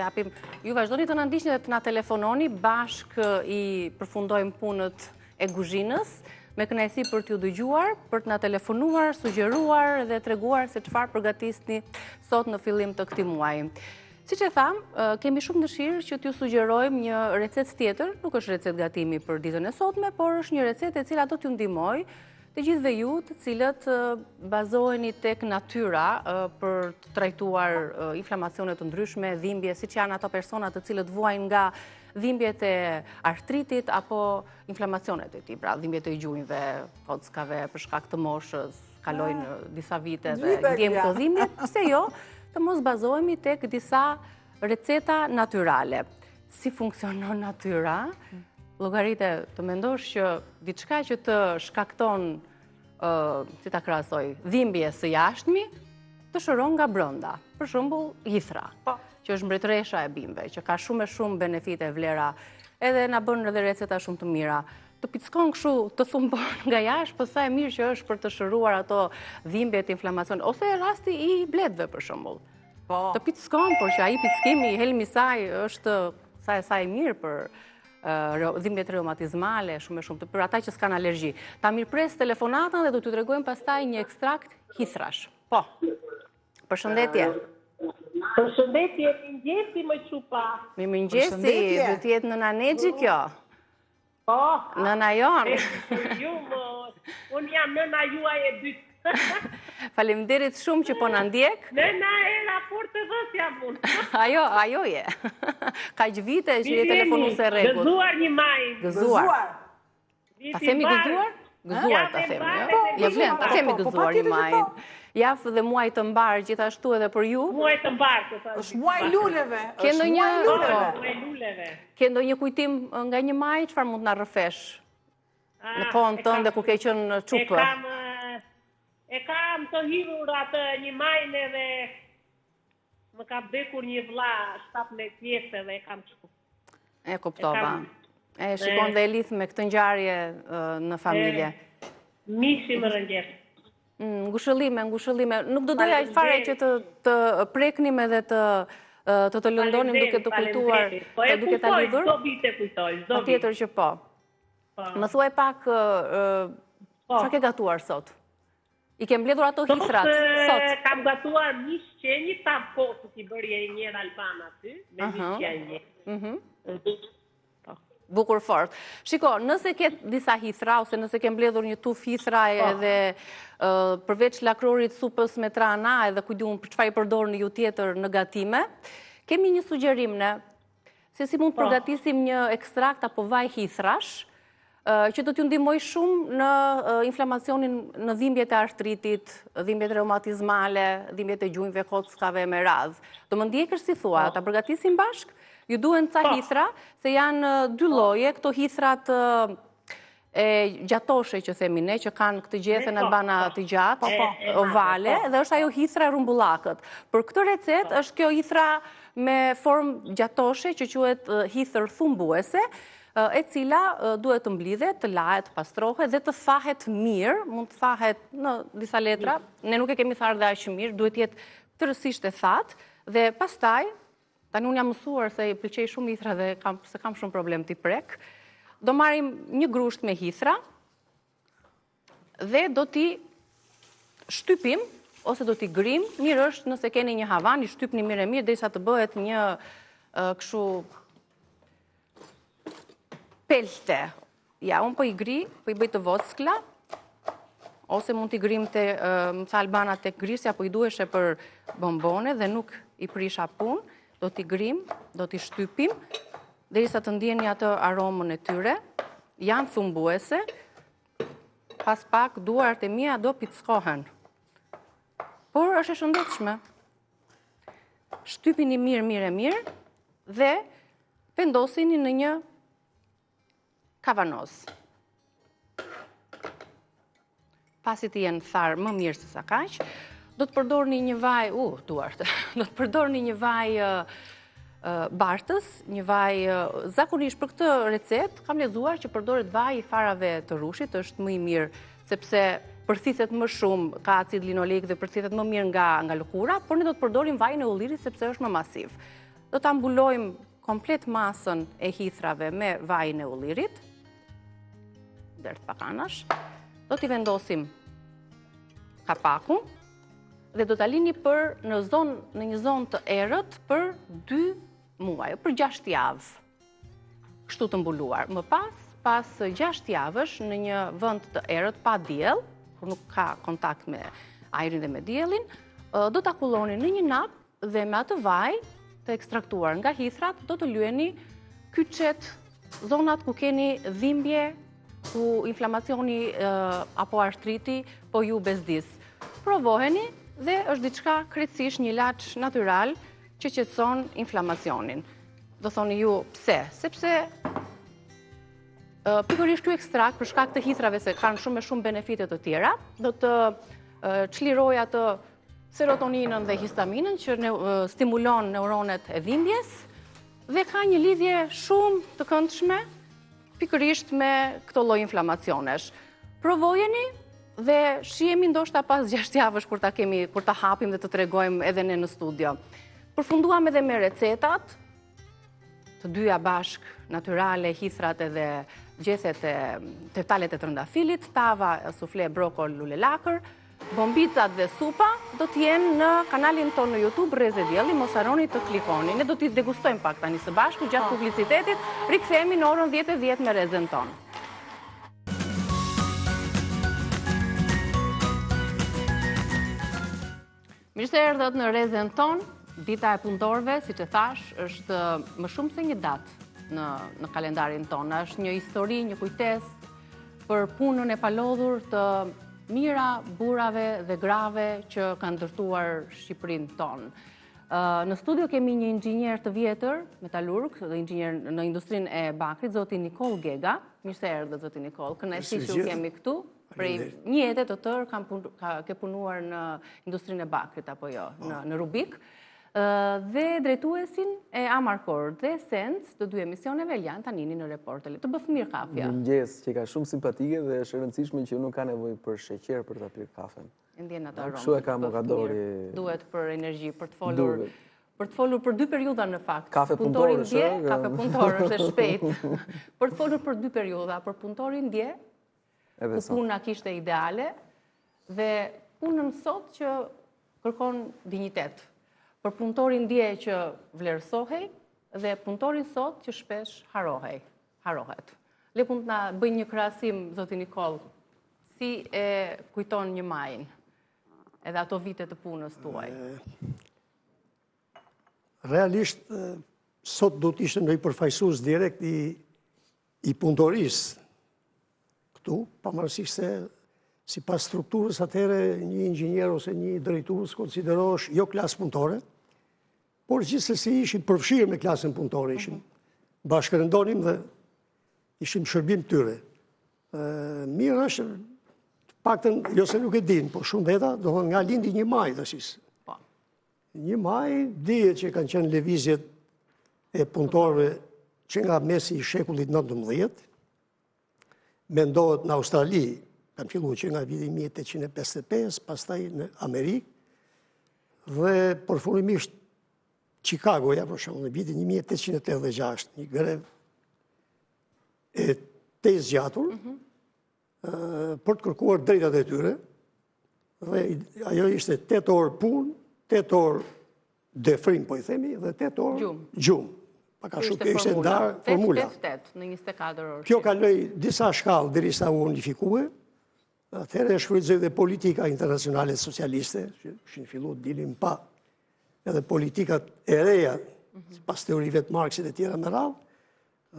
Ju vazhdoni të na ndiqni dhe të na telefononi, bashkë i përfundojmë punët e kuzhinës, me kënaqësi për t'ju dëgjuar, për të na telefonuar, sugjeruar dhe treguar se çfarë përgatisni sot në fillim të këtij muaji. Siç e tham, kemi shumë dëshirë që t'ju sugjerojmë një recetë tjetër, nuk është recetë gatimi për ditën e sotme, por është një recetë e cila do t'ju ndihmojë të gjithëve ju të cilët bazoheni tek natyra për të trajtuar inflamacione të ndryshme, dhimbje, siç janë ato persona të cilët vuajnë nga dhimbjet e artritit apo inflamacionet e tij, pra dhimbjet e gjunjëve, kockave për shkak të moshës, kalojnë disa vite dhe ndjejmë këto dhimbje, pse jo? Të mos bazohemi tek disa receta natyrale. Si funksionon natyra? Llogaritë të mendosh që diçka që të shkakton, si ta krahasoj, dhimbje së jashtmi, të shëron nga brenda. Për shembull, hithra, që është mbretëresha e bimëve, që ka shumë e shumë benefite e vlera, edhe na bën edhe receta shumë të mira. Të pickon kështu, të thumbon nga jashtë, po sa e mirë që është për të shëruar ato dhimbjet, inflamacion, ose rasti i bledhve për shembull. Të pickon, por që ai pickimi i helmi saj është sa e mirë për dhimbjet reumatizmale, shumë e shumë, për ata që s'kan alergji. Ta mirëpres telefonatën dhe do t'ju tregojmë pastaj një ekstrakt hithrash. Po. Përshëndetje. Përshëndetje, mirëmëngjesi më çupa. Mirëmëngjesi, do të jetë nëna Nexhi kjo. Po. Nëna jonë. Unë jam nëna juaj e dytë. Faleminderit shumë që po na ndjek. Nëna e raportë vës jam unë. Ajo je. Kaq vite që je telefonuese rregull. Gëzuar një maj. Gëzuar. Ta themi gëzuar? Gëzuar ta themi, jo? Ja vlen, ta themi gëzuar një maj. Javë dhe muaj të mbar gjithashtu edhe për ju. Muaj të mbar, të thashë. Është muaj luleve. Ke Muaj luleve. Ke ndonjë kujtim nga një maj, çfarë mund të na rrëfesh? Në kohën tënde ku ke qenë çupë. E kam të hyrur atë një majnë edhe më ka bekur një vlla 17 pjesë dhe e kam çupë. E kuptova. E shikon dhe Elith me këtë ngjarje në familje. Mishi më rëngjes. Ngushëllime. Nuk do doja fare që të preknim edhe të lëndonim duke të kujtuar, duke ta lidhur. Do vite kujtoj, do vite. Patjetër që po. Më thuaj pak, çfarë ke gatuar sot? I ke mbledhur ato hithrat sot? Kam gatuar mish qenji, ta posë që i bërje një Alban aty, me mish qenji. Bukur fort. Shiko, nëse ke disa hithra, ose nëse ke mbledhur një tuf hithra edhe përveç lakrorit, supës me trana, edhe kujduam për çfarë i përdorni ju tjetër në gatime, kemi një sugjerim ne, se si mund të përgatisim një ekstrakt apo vaj hithrash, që do t'ju ndihmoj shumë në inflamacionin në dhimbjet e artritit, dhimbjet reumatizmale, dhimbjet e gjunjëve, kockave me radhë. Do më ndjekësh si thua, ta përgatisim bashk? Ju duhen ca hithra, se janë dy lloje, këto hithrat e gjatoshe që themi ne, që kanë këtë gjethen albana të gjatë, ovale, dhe është ajo hithra rumbullakët. Për këtë recet është kjo hithra me formë gjatoshe që quhet hithër thumbuese, e cila duhet të mblidhet, të lahet, pastrohet dhe të thahet mirë, mund të thahet në disa letra, ne nuk e kemi tharë dhe aq mirë, duhet të jetë tërësisht e thatë, dhe pastaj, tani unë jam mësuar se i pëlqej shumë hithra dhe se kam shumë problem t'i prek, do marrim një grusht me hithra dhe do t'i shtypim, ose do t'i grim, mirë është nëse keni një havan, i shtypni mirë e mirë, derisa të bëhet një kështu pelte. Ja, unë po i gri, po i bëj të vockla, ose mund t'i grim të mësa albana të grisja, po i duheshe për bombone dhe nuk i prisha punë, do t'i grim, do t'i shtypim, derisa të ndjeni atë aromën e tyre, janë thumbuese, pas pak duart e mia do pickohen. Por është e shëndetshme. Shtypini mirë dhe vendosini në një kavanoz. Pasi të jenë tharë më mirë se sa kaq, do të përdorni një vaj, duart, do të përdorni një vaj bartës, një vaj zakonisht për këtë recet, kam lexuar që përdoret vaj i farave të rushit, është më i mirë, sepse përthithet më shumë, ka acid linoleik dhe përthithet më mirë nga lëkura, por ne do të përdorim vajin e ullirit sepse është më masiv. Do ta mbulojmë komplet masën e hithrave me vajin e ullirit, dert pak anash, do t'i vendosim kapakun dhe do t'a lini në një zonë të errët për 2 muaj, për 6 javë, kështu të mbuluar. Më pas 6 javësh në një vend të errët pa diell, kur nuk ka kontakt me ajrin dhe me diellin, do t'a kulloni në një nap dhe me atë vaj të ekstraktuar nga hithrat do të lyeni kyçet, zonat ku keni dhimbje, ku inflamacioni apo artriti po ju bezdis. Provoheni dhe është diçka krejtësisht një ilaç natyral që qetëson inflamacionin. Do thoni ju pse? Sepse pikërisht ky ekstrakt për shkak të hithrave se kanë shumë benefite të tjera, do të çlirojë atë serotoninën dhe histaminën që stimulon neuronet e dhimbjes dhe ka një lidhje shumë të këndshme pikërisht me këto lloj inflamacionesh. Provojeni dhe shihemi ndoshta pas 6 javësh kur ta hapim dhe të tregojmë edhe ne në studio. Përfunduam edhe me recetat, të dyja bashk, natyrale, hithrat edhe gjethet e teftalet e trëndafilit, tava, sufle, brokol, lule lakër, bombicat dhe supa do t'jenë në kanalin tonë në YouTube Rreze Dielli, mos harroni të klikoni. Ne do t'i degustojmë pak tani së bashku gjatë publicitetit, rikthehemi në orën 10:10 me Rrezen tonë. Mirë se erdhët në Rrezen tonë. Dita e punëtorëve, siç e thash, është më shumë se një datë në kalendarin tonë. Është një histori, një kujtesë për punën e palodhur të mira burrave dhe grave që kanë ndërtuar Shqipërinë tonë. Në studio kemi një inxhinier të vjetër, metalurg dhe inxhinier në industrinë e bakrit, zoti Nikol Gega. Mirë se erdhët, zoti Nikol. Kënaqësi që u kemi këtu. Prej një jete të tërë ke punuar në industrinë e bakrit apo jo, në Rubik. Dhe drejtuesin e Amarkor dhe Sens të 2 emisioneve Elian Tanini në Reporteri. Të bëf mirë kafja. Mëngjes, që ka shumë simpatike dhe është e rëndësishme që nuk ka nevojë për sheqer për ta pirë kafen. Ndjen atë aromë. Kështu e ka Mokadori. Duhet për energji, për të folur për 2 periudha në fakt. Kafe punëtor është. Kafe punëtor është e shpejt. Për të folur për 2 periudha, për punëtorin dje, ku puna kishte ideale, dhe punën sot që kërkon dinjitet. Për punëtorin dje që vlerësohej dhe punëtorin sot që shpesh harohet. Le mund të na bëj një krahasim, zoti Nikol, si e kujton një majin edhe ato vite të punës tuaj? Realisht, sot do të ishte ndonjë përfaqësues direkt i punëtorisë këtu, pavarësisht se sipas strukturës atëherë një inxhinier ose një drejtues konsiderohesh jo klasë punëtore, por gjithsesi ishim përfshirë me klasën punëtore, ishim bashkërëndonim dhe ishim shërbim tyre. Mirë është, paktën, jo se nuk e din, por shumë veta, do thonë nga lindi 1 maj tash. 1 maj dihet që kanë qenë lëvizjet e punëtorëve që nga mesi i shekullit 19, mendohet në Australi, kanë filluar që nga viti 1855, pastaj në Amerikë, dhe përfundimisht Chicagoja, për shembull, në vitin 1886, një grev e të zgjatur, për të kërkuar drejtat e tyre, dhe ajo ishte 8 orë punë, 8 orë defrim, po i themi, dhe 8 orë gjumë. Paka shumë kjo ishte ndarë formula. 8 në 24 orë. Kjo kaloi disa shkallë derisa u unifikue, atëherë e shfrytëzoi dhe politika internacionale socialiste, që kishin filluar të dilin pa, edhe politikat e reja, pas teorive të Marksit e tjera me radhë,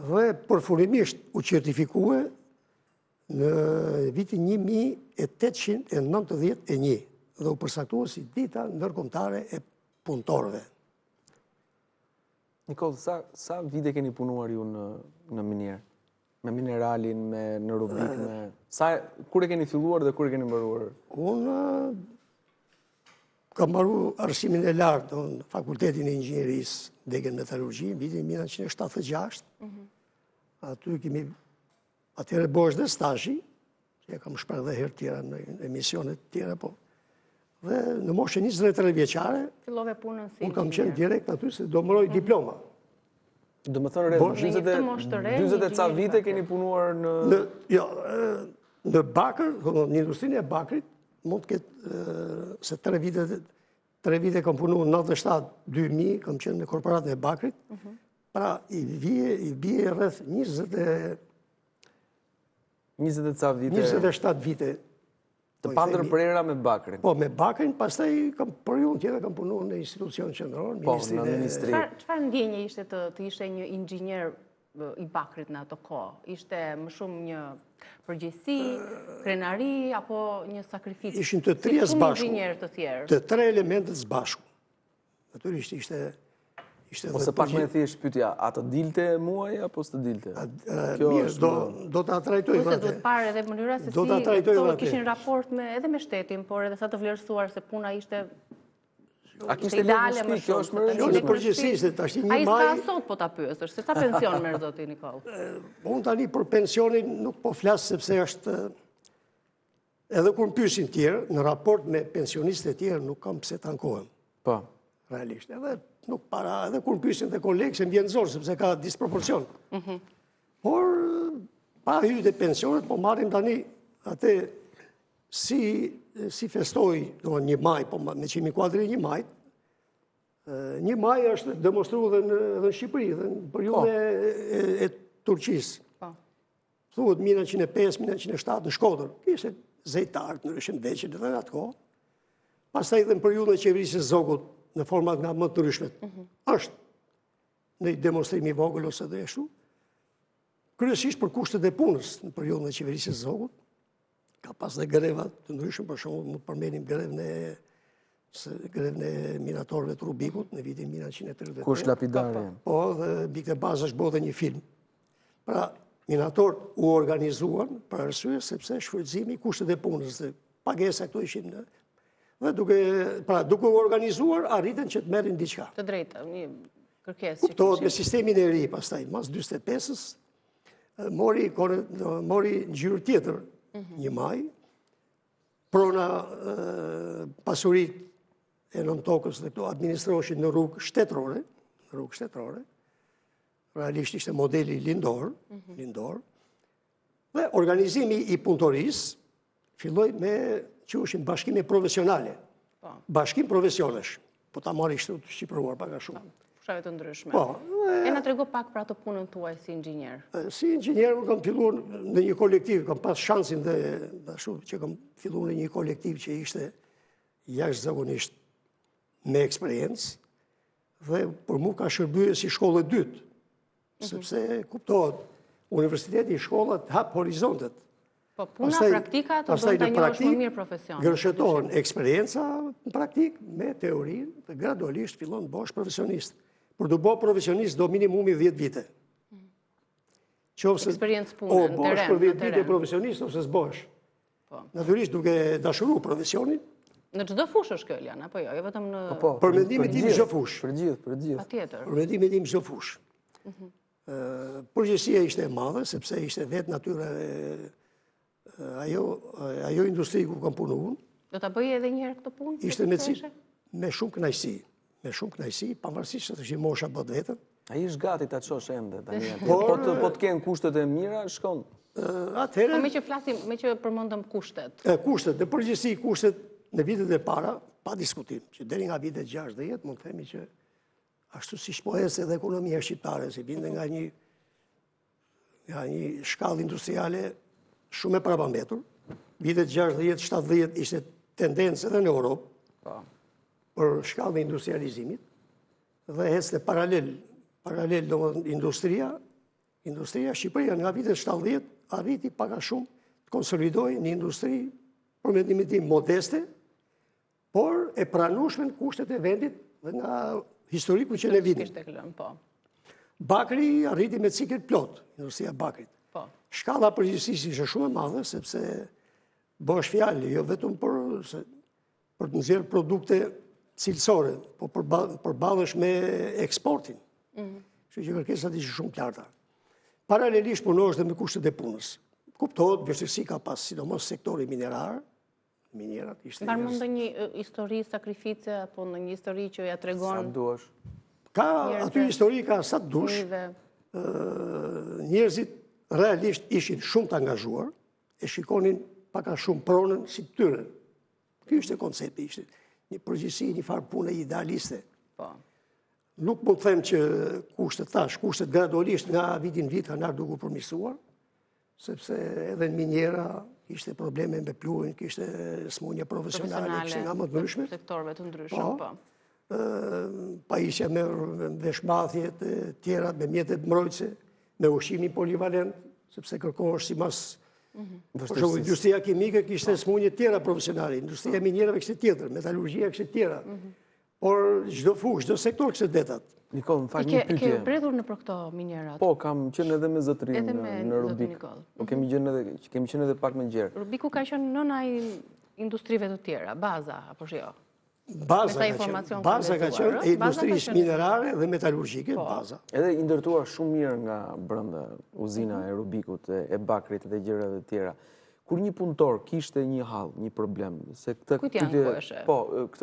dhe përfundimisht u certifikue në vitin 1891 dhe u përsaktua si dita ndërkombëtare e punëtorëve. Nikol, sa vite keni punuar ju në minier? Me mineralin, në Rubik, kur e keni filluar dhe kur e keni mbaruar? Unë kam mbaruar arsimin e lartë në Fakultetin e Inxhinierisë Degën Metalurgji, në vitin 1976. Aty kemi atëherë bosh dhe stazhi, që kam shpreh dhe herë tjera në emisionet tjera, po. Dhe në moshën 23 vjeçare, fillove punën si unë kam qenë direkt aty se do mëroj diploma. Do më thënë 20 ca vite keni punuar në... Jo, në bakër, në industrinë e bakrit, mund të ketë se 3 vite kam punuar 97-2000, kam qenë në korporatën e bakrit, pra i bie rreth 27 vite. Të pandërprera me bakrin. Po, me bakrin, pastaj periudhën tjetër kam punuar në institucion qendror, në ministri. Çfarë ndjenje ishte të ishe një inxhinier i bakrit në ato kohë? Ishte më shumë një përgjegjësi, krenari apo një sakrificë? Ishin të 3 së bashku. Inxhinier të tjerë. Të 3 elementet së bashku. Natyrisht ishte ose pak me thjesht pyetja, a të dilte muaj apo s'të dilte? Mirë, do ta trajtoj vetë. Duhet parë edhe mënyra se si këto kishin raport edhe me shtetin, por edhe sa të vlerësuar se puna ishte A kishte ideale më shumë? Kjo është në përgjithësi se tash 1 maj. Ai s'ka sot po ta pyesësh, se sa pension merr zoti Nikol? Unë tani për pensionin nuk po flas sepse është edhe kur më pyesin tjerë, në raport me pensionistë e tjerë nuk kam pse ta ankohem. Po. Realisht, nuk para, edhe kur më pyesin dhe kolegë se më vjen zorë, sepse ka disproporcion. Por, pa hyrje të pensionet, po marrim tani atë si festoj, do 1 maj, po me që mi kuadri 1 maj, 1 maj është demonstruar edhe në Shqipëri, dhe në periudhën e Turqisë. Thuhet 1905-1907 në Shkodër, kishte zejtarë në Shëndeqin edhe atë kohë. Pastaj edhe në periudhën e qeverisë së Zogut, në format nga më të ndryshmet. Është në demonstrim i vogël ose dhe ashtu. kryesisht për kushtet e punës në periudhën e qeverisjes së Zogut. Ka pas dhe greva të ndryshme, për shembull, mund të përmendim grevën e minatorëve të Rubikut në vitin 1938. Kush lapidare. Po, dhe mbi këtë bazë është bërë dhe një film. Pra, minatorët u organizuan për arsye sepse shfrytëzimi i kushtet e punës dhe pagesa këto ishin dhe duke u organizuar arritën që të merrin diçka. Të drejtë, një kërkesë. Kuptohet me sistemin e ri pastaj, mas 45-s, mori ngjyrë tjetër një maj, prona pasurit e nën tokës dhe këto administroheshin në rrugë shtetërore, realisht ishte modeli lindor, dhe organizimi i punëtorisë filloi me quheshin bashkime profesionale. Bashkim profesionesh, po ta marrë ishte të shqipëruar pak a shumë. Fushave të ndryshme. Po. E na trego pak për atë punën tuaj si inxhinier. Si inxhinier kam filluar në një kolektiv, kam pas shansin dhe ashtu që kam filluar në një kolektiv që ishte jashtëzakonisht me eksperiencë dhe për mua ka shërbyer si shkollë e dytë, sepse kuptohet, universiteti, shkollat hap horizontet. Po puna praktika të bën ta njohësh më mirë profesionin. Gërshetohen eksperienca në praktik me teorinë dhe gradualisht fillon të bësh profesionist. Për të bërë profesionist do minimumi 10 vite. Eksperiencë punë në teren. O bësh për 10 vite profesionist ose s'bësh. Natyrisht duke dashuru profesionin. Në çdo fushë është kjo, Eliana, apo jo? Jo vetëm në për mendimin tim çdo fushë. Për gjithë. Patjetër. Për mendimin tim çdo fushë. Përgjegjësia ishte e madhe sepse ishte vetë natyra ajo industri ku kam punuar. Do ta bëj edhe një herë këtë punë? Ishte me shumë kënaqësi, pavarësisht se të ishte mosha bot vetën. Ai është gati ta çosh ende tani. Po të kenë kushtet e mira, shkon. Atëherë. Po me që flasim, me që përmendëm kushtet. Kushtet, në përgjithësi kushtet në vitet e para, pa diskutim, që deri nga vitet 60, mund të themi që ashtu si po ecë edhe ekonomia shqiptare, si vinte nga një shkallë industriale shumë e parapambetur. Vitet 60-70 ishte tendencë edhe në Europë për shkallën e industrializimit dhe ecte paralel industria Shqipëria nga vitet 70 arriti pak a shumë të konsolidojë një industri për mendimin tim modeste, por e pranueshme në kushtet e vendit dhe nga historiku që ne vidim. Bakri arriti me cikël plot, industria bakrit. Shkalla përgjithësisht ishte shumë e madhe, sepse bësh fjalë jo vetëm për të nxjerrë produkte cilësore, po përballesh me eksportin. Kështu që kërkesat ishin shumë të larta. Paralelisht punohesh dhe me kushtet e punës. Kuptohet, vështirësi ka pas, sidomos sektori minerar, minerat ishte... Mbarë më ndonjë histori, sakrifice, apo në një histori që ja tregon... Sa duash? Ka, aty histori ka sa të dush. Njerëzit realisht ishin shumë të angazhuar, e shikonin paka shumë pronën si të tyre. Ky ishte koncepti, ishte një përgjithësi, një farë pune idealiste. Nuk po të them që kushtet gradualisht nga vitin vit kanë ardhur duke përmirësuar, sepse edhe në minjera kishte probleme me pluhrin, kishte smundje profesionale, kishte nga më të ndryshme. Sektorëve të ndryshme, po. Pajisja me veshmbathjet tjera, me mjetet mbrojtëse, me ushqimin polivalent, sepse kërkohesh simas për shembull industria kimike kishte smundje tjera profesionale, industria minjerave kishte tjetër, metalurgjia kishte tjera. Por çdo fushë, çdo sektor kishte detat. Nikol, më fal një pyetje. Ke mbledhur në për këto minjerat? Po, kam qenë edhe me zotrin në Rubik. Po kemi qenë edhe pak më gjerë. Rubiku ka qenë nëna i industrive të tjera, baza, apo jo? Baza ka qenë e industrisë minerare dhe metalurgjike, baza. Edhe i ndërtuar shumë mirë nga brenda uzina e Rubikut, e bakrit dhe gjërave të tjera. Kur një punëtor kishte një hall, një problem, se këtë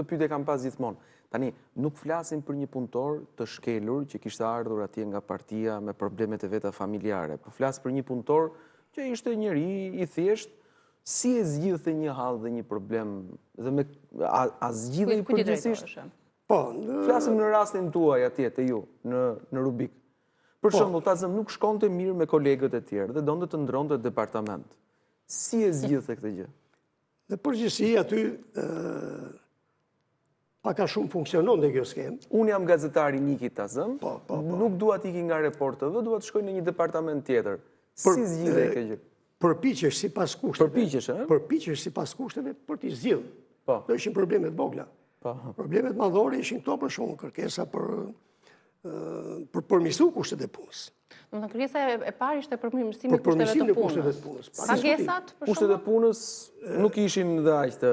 pyetje kam pas gjithmonë. Tani, nuk flasim për një punëtor të shkelur që kishte ardhur atje nga partia me problemet e veta familjare, por flas për një punëtor që ishte njëri i thjesht, si e zgjidhte një hall dhe një problem dhe a zgjidhej përgjithsisht? Po, flasim në rastin tuaj atje te ju në Rubik. Për shembull, Tazëm nuk shkonte mirë me kolegët e tjerë dhe donte të ndronte departament. Si e zgjidhte këtë gjë? Në përgjithësi aty paka shumë funksionon dhe kjo skemë. Unë jam gazetari Niki Tazëm, nuk dua t'i nga Report TV, dua të shkoj në një departament tjetër. Si zgjidhe e këtë? Përpiqesh si pas kushteve. Përpiqesh, e? Përpiqesh si pas kushteve për t'i zgjidh. Do ishin problemet vogla. Problemet madhore ishin këto për shumë kërkesa për përmirësu kushtet e punës. Në kërkesa e parë ishte përmirësimi i kushteve të punës. Pagesat, për kushtet e punës nuk ishin dhe aq të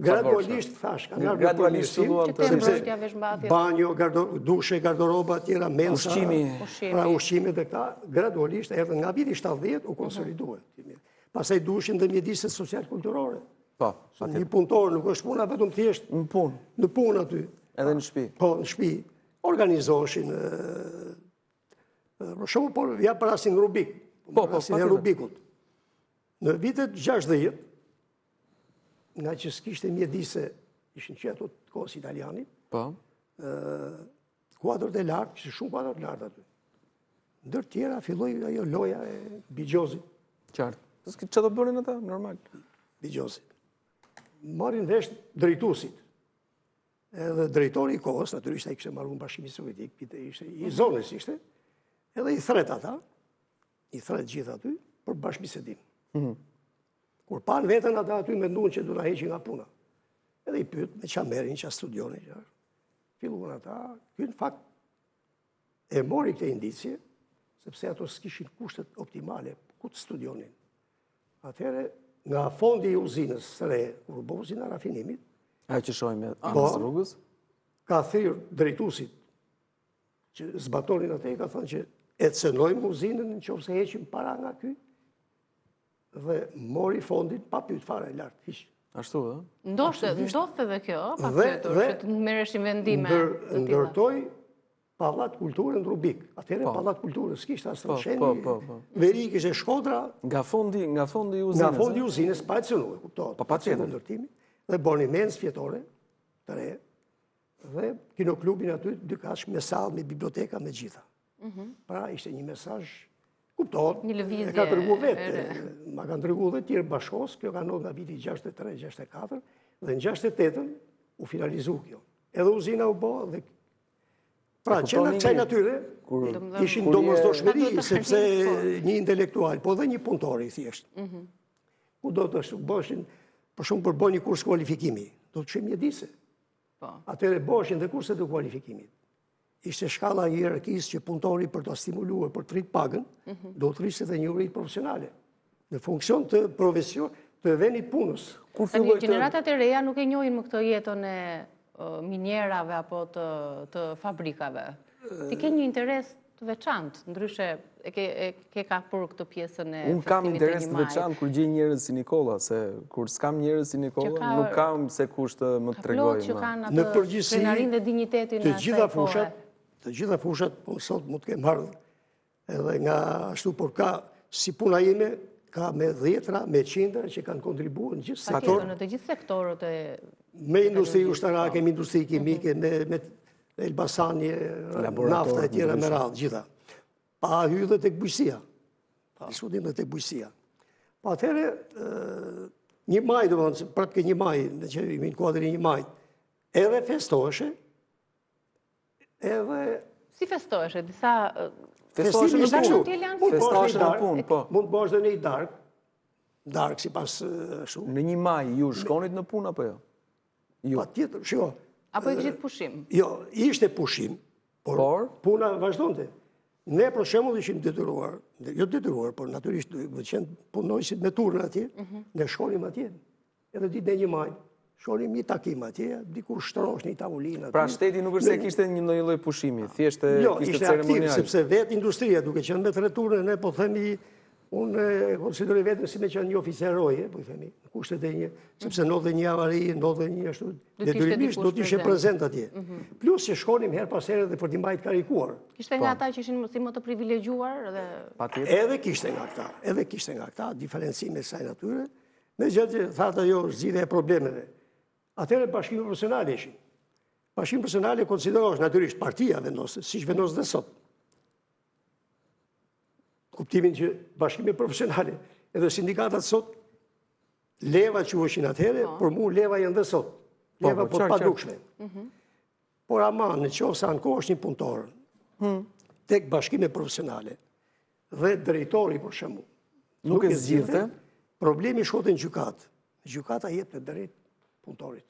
gradualisht thash, kanë ardhur përmirësim. Banjo, dushe, garderoba, tjera, mensa, pra ushqimi dhe këta, gradualisht erdhën nga viti 70 u konsoliduan. Pastaj dushin dhe mjediset social-kulturore. Një punëtor nuk është puna vetëm thjesht në punë aty. Edhe në shtëpi. Po, në shtëpi. Organizoheshin për shumë, por ja për asin Rubik. Asin e Rubikut. Në vitet 60, nga që s'kishte mjedise, ishin që ato të kohës italianit, kuadrët e lartë, kështë shumë kuadrët lartë aty. Ndër tjera, filloj ajo loja e Bigjozit. Qartë. Që do bërin ata, normal? Bigjozit. Marin vesh drejtusit. Edhe drejtori i kohës, naturisht a i kështë marrë në Bashkimi Sovjetik, i zonës ishte, edhe i thret ata, i thret gjithë aty, për bashkëbisedim. Kur panë vetën ata aty me ndunë që du na heqin nga puna. Edhe i pyet me qa merin, qa studioni, filluan ata, kjo në fakt e mori këte indicje, sepse ato s'kishin kushtet optimale, ku të studionin. Atëhere, nga fondi i uzinës së re, kur bo uzina rafinimit, ajo që shojmë anës rrugës? Ka thirë drejtusit që zbatonin atë, ka thënë që e të cënojmë uzinën në qofë se heqim para nga ky, dhe mori fondin pa pyet fare lartë. Ashtu, dhe? Ndoshte dhe kjo, pa pyetur, që të merreshin vendime të tilla. Ndërtoi pallat kulturën Rubik. Atëherë pallat kulturës kishte as Sheni. Veri kishte Shkodra. Nga fondi i uzinës. Nga fondi i uzinës pa cënuar, kuptohet. Pa tjetër ndërtimi. Dhe boni mens fjetore të re. Dhe kinoklubin aty dykash me sallë, me biblioteka, me gjitha. Pra ishte një mesazh, kuptohet. Një lëvizje. E ka treguar vetë. Ma kanë treguar dhe tjerë bashkos, kjo ka ndodhur nga viti 63-64 dhe në 68-ën u finalizu kjo. Edhe uzina u bë dhe pra, qaj natyre ishin domosdoshmëri, sepse një intelektual, po dhe një punëtori, thjesht. Ku do të bëshin, për shumë për bë një kurs kualifikimi, do të shumë mjedise. Atëre bëshin dhe kurset të kualifikimit. Ishte shkalla hierarkisë që punëtori për të stimuluar, për të rritë pagën, do të rritë dhe një rritë profesionale, në funksion të profesion, të venit punës. Generatat e reja nuk e njohin më këtë jetën e minjerave apo të fabrikave. Ti ke një interes të veçantë, ndryshe ke ka për këtë pjesën e festivit e një majt. Unë kam interes të veçantë kur gjej njerëz si Nikola, se kur s'kam njerëz si Nikola, nuk kam se kush të më tregojë. Që kanë atë krenarin dhe dignitetin e asaj kohe. Të gjitha fushat, po sot mund të kemë ardhur edhe nga ashtu, por ka si puna ime, ka me dhjetra, me qindra që kanë kontribuar në gjithë sektor. Në të gjithë sektorët e... Me industri ushtarake, me industri kimike, me Elbasani, nafta e tjera me radhë, gjitha. Pa hyrë dhe tek bujqësia. Pa diskutim dhe tek bujqësia. Pa atëhere, një maj, prapë ke një maj, në që imi në kuadri një maj, edhe festoheshe, edhe... Si festoheshe? Disa... Festimi në punë. Mund bësh dhe një dark si pas shumë. Në një maj, ju shkonit në punë apo jo? Pa tjetër, shiko. Apo i gjithë pushim? Jo, ishte pushim, por puna vazhdonte. Ne për shembull ishim detyruar, jo detyruar, por natyrisht punojsim me turnë atje, ne shkonim atje. Edhe ditë në një maj, shkonim një takim atje, dikur shtrosh një tavolinë. Pra shteti nuk është se kishte një lloj pushimi, thjesht kishte ceremonial. Jo, ishte aktiv, sepse vetë industria, duke qenë me tre turne, ne po themi, unë konsideroj vetëm si me qenë një oficeroje, po i themi, kushtet e një, sepse ndodhe një avari, ndodhe një ashtu, detyrimisht do të ishe prezent atje. Plus që shkonim her pas here dhe për t'i mbajt karikuar. Kishte nga ata që ishin si më të privilegjuar? Edhe kishte nga këta, diferencime saj natyre, me gjithë që thata jo, zgjidhja e problemeve. Atëre bashkimi profesionale ishin. Bashkimi profesionale konsiderosh natyrisht partia vendose, si që vendos dhe sot. Kuptimin që bashkimi profesionale, edhe sindikatat sot, leva që ushin atëhere, por mu leva janë dhe sot. Leva por pa dukshme. Por ama, në qofë sa në kohë është një punëtorën, tek bashkime profesionale, dhe drejtori, për shembull, nuk e zgjidhte, problemi shkote në gjykatë. Gjykata jep të drejt punëtorit.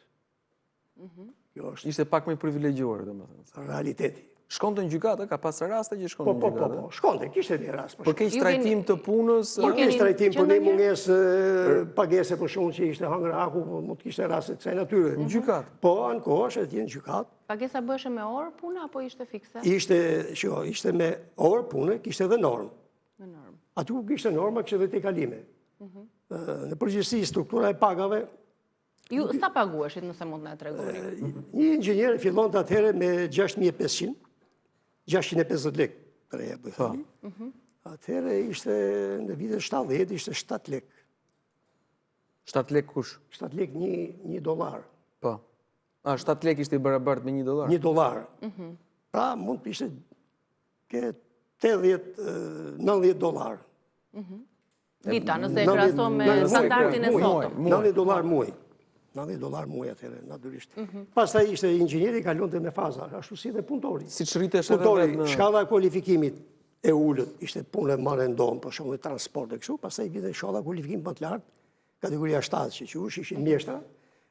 Ishte pak më i privilegjuar, domethënë. Realiteti. Shkonte në gjykatë, ka pas raste që shkonte në gjykatë. Po, shkonte, kishte një rast. Për keq trajtim të punës, për keq trajtim, për një mungesë pagese për shkak që ishte hëngrë haku, mund të kishte raste kësaj natyre. Në gjykatë. Po, ankohesh atje në gjykatë. Pagesa bëhej me orë pune apo ishte fikse? Ishte me orë pune, kishte edhe normë. Me normë. Aty ku kishte norma, kishte edhe tekalime. Në përgjithësi struktura e pagave. Ju sa pagueshit nëse mund na tregoni? Një inxhinier fillonte atëherë me 6500, 650 lekë për e bëj thënë. Atëherë ishte në vitet 70 ishte 7 lekë. 7 lekë kush? 7 lekë $1. Po. 7 lekë ishte i barabart me $1. $1. Pra mund të ishte ke $80-90. Vita, nëse e krahason me standardin e sotëm. $90 muaj. $90 muaj atëherë, natyrisht. Pastaj ishte inxhinieri, kalonte me faza, ashtu si dhe punëtori. Siç rritesh edhe vetë në shkalla e kualifikimit e ulët, ishte punë marrë ndonë, për shembull transport e kështu, pastaj vinte shkalla e kualifikimit më të lartë, kategoria 7 që quhesh, ishin mjeshtra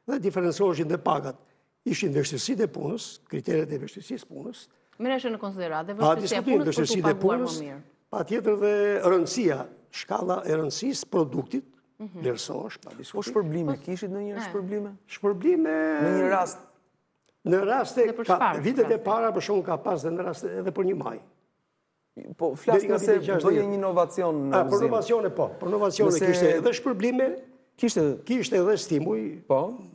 dhe diferencoheshin dhe pagat. Ishin vështirësitë e punës, kriteret e vështirësisë punës. Merreshin në konsideratë vështirësia e punës për të paguar më mirë. Patjetër dhe rëndësia, shkalla e rëndësisë produktit, vlerësohesh, pa diskutim. Po shpërblime, kishit ndonjëherë shpërblime? Shpërblime në një rast. Në raste vitet e para për shkak ka pas në raste edhe për një maj. Po flas nëse bëje një inovacion në uzinë. Për inovacione po, për inovacione kishte edhe shpërblime, kishte edhe stimuj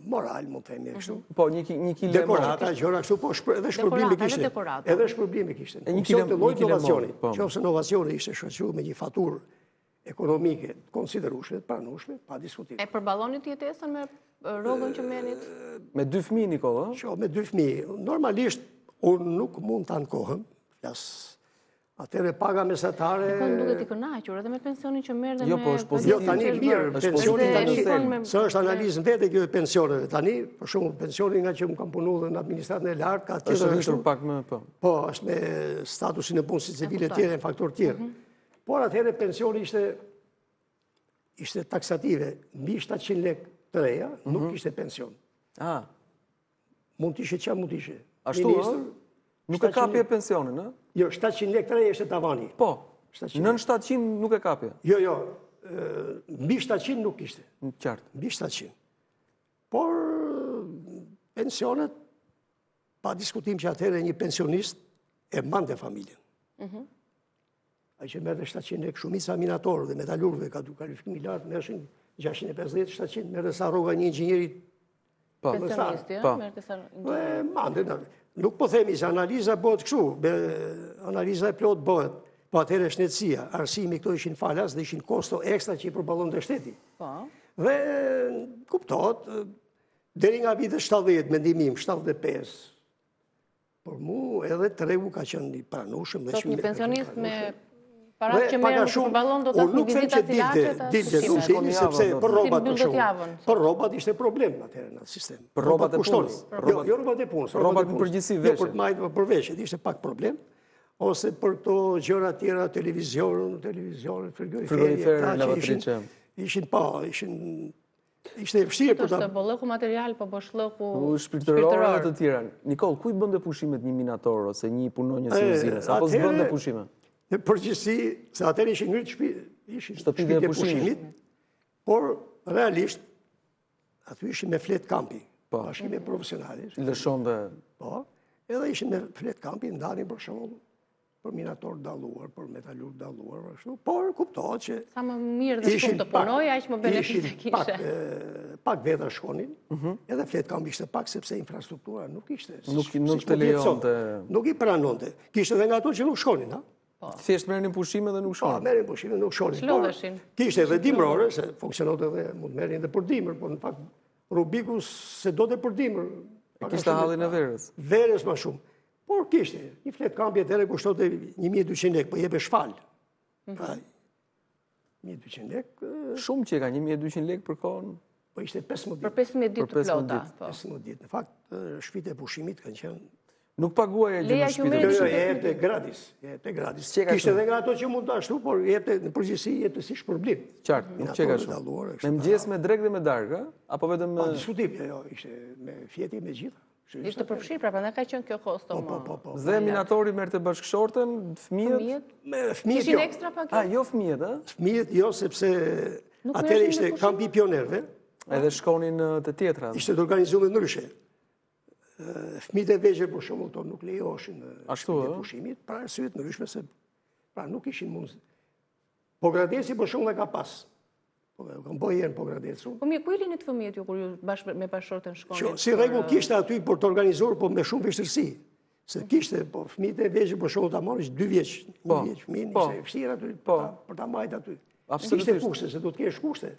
moral, mund të themi kështu. Po një kile dekorata, gjëra kështu, po edhe shpërblime kishte. Edhe shpërblime kishte. Një kile inovacioni. Nëse inovacioni ishte shoqëruar me një faturë ekonomike, konsiderueshme, pranueshme, pa diskutim. E përballonit jetesën me rrogën që merrit? Me 2 fëmijë, Nikola? Me 2 fëmijë. Normalisht, unë nuk mund të ankohem, atëre paga mesatare... Po në duket i kënaqur, edhe me pensionin që merr dhe me... Jo, po është pozitiv. Jo, tani mirë, pensionin tani, së është analizë në vete kjo e pensioneve. Tani, për shumë, pensionin nga që më kam punu dhe në administratën e lartë, ka tjetër... është rritur pak më, po. Po, është me statusin e punësit civile tjere, në faktor tjere. Por atëherë pensioni ishte taksative, mbi 700 lekë të reja, nuk ishte pension. Mund t'ishe që mund t'ishe. Ashtu, nuk e kapje pensionin, në? Jo, 700 lekë të reja ishte tavani. Po, nën 700 nuk e kapje? Jo, mbi 700 nuk ishte. Në qartë. Mbi 700. Por pensionet, pa diskutim që atëherë një pensionist e mante familjen. A që merë dhe 700 lekë shumica minatorë dhe metalurve, ka du kalifikimi lartë, mershin 650-700, merë dhe sa roga një inxinjerit pensionisti, merë dhe sa inxinjerit. Nuk po themi se analiza bëhet këshu, analiza e plot bëhet, po atëherë shtetësia, arsimi këto ishin falas dhe ishin kosto ekstra që i përballon dhe shteti. Dhe kuptohet, deri nga vitet 70, mendimim, 75, por mu edhe tregu ka qenë një pranushëm dhe shumë... Një pensionist me... Parat që merë në përballon do të asë një vizitat ilaqet dilte, sepse për robat për shumë. Për robat ishte problem atëherë në sistem. Për robat e punës? Jo robat e punës. Robat në përgjithsi veshe? Jo për të majtë për veshet, ishte pak problem. Ose për to gjëra tjera, televizionë, frigoriferje, lavatrice. Ishin pa, ishte e vështirë për ta... Ishte bollëku material, po bollëku shpirtërore të tjera. Nikol, kujt bënde pushimet një minator ose një punonjës i uzinës? Apo s'bënde pushimet? Në përgjithësi, se atëherë ishin ngritë shtëpitë e pushimit, por realisht, aty ishin me flet kampi, bashkime profesionale. Lëshon dhe... Po, edhe ishin me flet kampi, ndalin për shembull për minator dalluar, për metalurg dalluar, por kuptohet që... Sa më mirë dhe shumë të punoj, aq më benefice kishe. Pak veta shkonin, edhe flet kampi ishte pak, sepse infrastruktura nuk ishte. Nuk të lejonte... Nuk i pranonte. Kishte dhe nga ato që nuk shkonin, ha? Thjesht merrin pushime dhe nuk shohin. Merrin pushime dhe nuk shohin. Çlodheshin. Kishte edhe dimrore, se funksiononte edhe mund merrin edhe për dimër, por në fakt Rubiku se do të për dimër. Kishte hallin e verës. Verës më shumë. Por kishte, një flet kampi atëherë kushtonte 1200 lekë, po jepë shfal. Pra 1200 lekë. Shumë që ka 1200 lekë për kohën. Po ishte 15 ditë. Për 15 ditë të plota. 15 ditë. Në fakt, shtëpitë e pushimit kanë qenë Nuk paguaj e gjë në shpite. Jo, jepte gratis. Kishte edhe nga ato që mund të ashtu, por jepte në përgjithësi jepte si shpërblim. Qartë, nuk qeka shumë. Me mëgjes, me drek dhe me darga, apo vetëm me... Pa, diskutim, jo, ishte me fjeti me gjitha. Ishte përfshirë, pra ne ka qenë kjo kosto më... Dhe minatori merrte bashkëshorten, fëmijët? Fëmijët jo. Ishin ekstra pagesë? Jo fëmijët, a? Fëmijët jo, sepse atëherë ishte kampi i pionerëve. Edhe shkonin të tjetra. Ishte të organizuar ndryshe. Fëmijët e vegjël për shembull to nuk lejoheshin në pushimit, për arsye të ndryshme se pra nuk ishin mundësi. Po Gradeci për shembull ka pas. Kam bëjë herë po Gradecu. Po mirë, ku ilin të fëmijët ju kur ju bashkë me bashkëshorten shkonin? Si rregull kishte aty për të organizuar, po me shumë vështirësi. Se kishte, po fëmijët e vegjël për shembull ta marrësh 2 vjeç, 1 vjeç fëmin, ishte vështirë aty për ta mbajtur aty. Kishte kushte, se do të kesh kushte.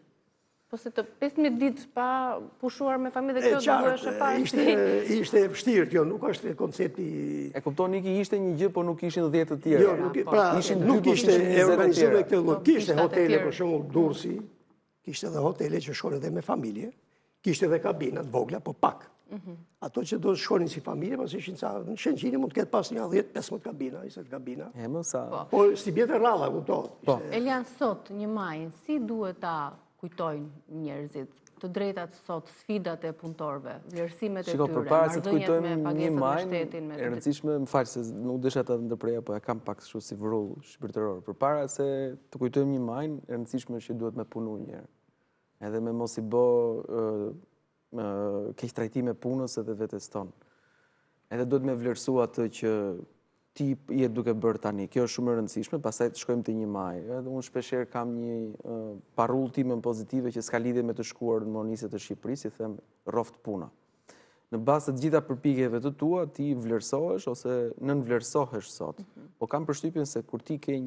Po se të 15 ditë pa pushuar me familje dhe kjo do është e parë. Ishte vështirë kjo, nuk është koncepti... E kupton, iki ishte një gjë, po nuk ishin 10 të tjerë. Jo, pra, nuk ishte e organizuar këtë lloj. Kishte hotele, për shembull, Durrësi, kishte edhe hotele që shkonin edhe me familje, kishte edhe kabina të vogla, po pak. Ato që do të shkonin si familje, pas ishin sa në Shënqini mund të ketë pas një 10-15 kabina, 20 kabina. Po si bjetë rralla, kuptohet. Elian, sot një majnë, si duhet ta kujtojnë njerëzit të drejtat sot, sfidat e punëtorëve, vlerësimet e tyre, marrëdhëniet me pagesat me shtetin, me... E rëndësishme, më falë, se nuk desha ta ndërpreja, po e kam pak shu si vrull shpirtëror. Përpara se të kujtojmë një majnë, e rëndësishme që duhet me punu njerë. Edhe me mos i bë keq trajtime punës edhe vetes tonë. Edhe duhet me vlerësu atë që ti jetë duke bërë tani. Kjo është shumë e rëndësishme, pastaj të shkojmë të një maj. Edhe unë shpesher kam një parull time pozitive që s'ka lidhje me të shkuar në moniset të Shqipërisë, si them roft puna. Në bazë të gjitha përpjekjeve të tua, ti vlerësohesh ose nënvlerësohesh sot. Po kam përshtypjen se kur ti ke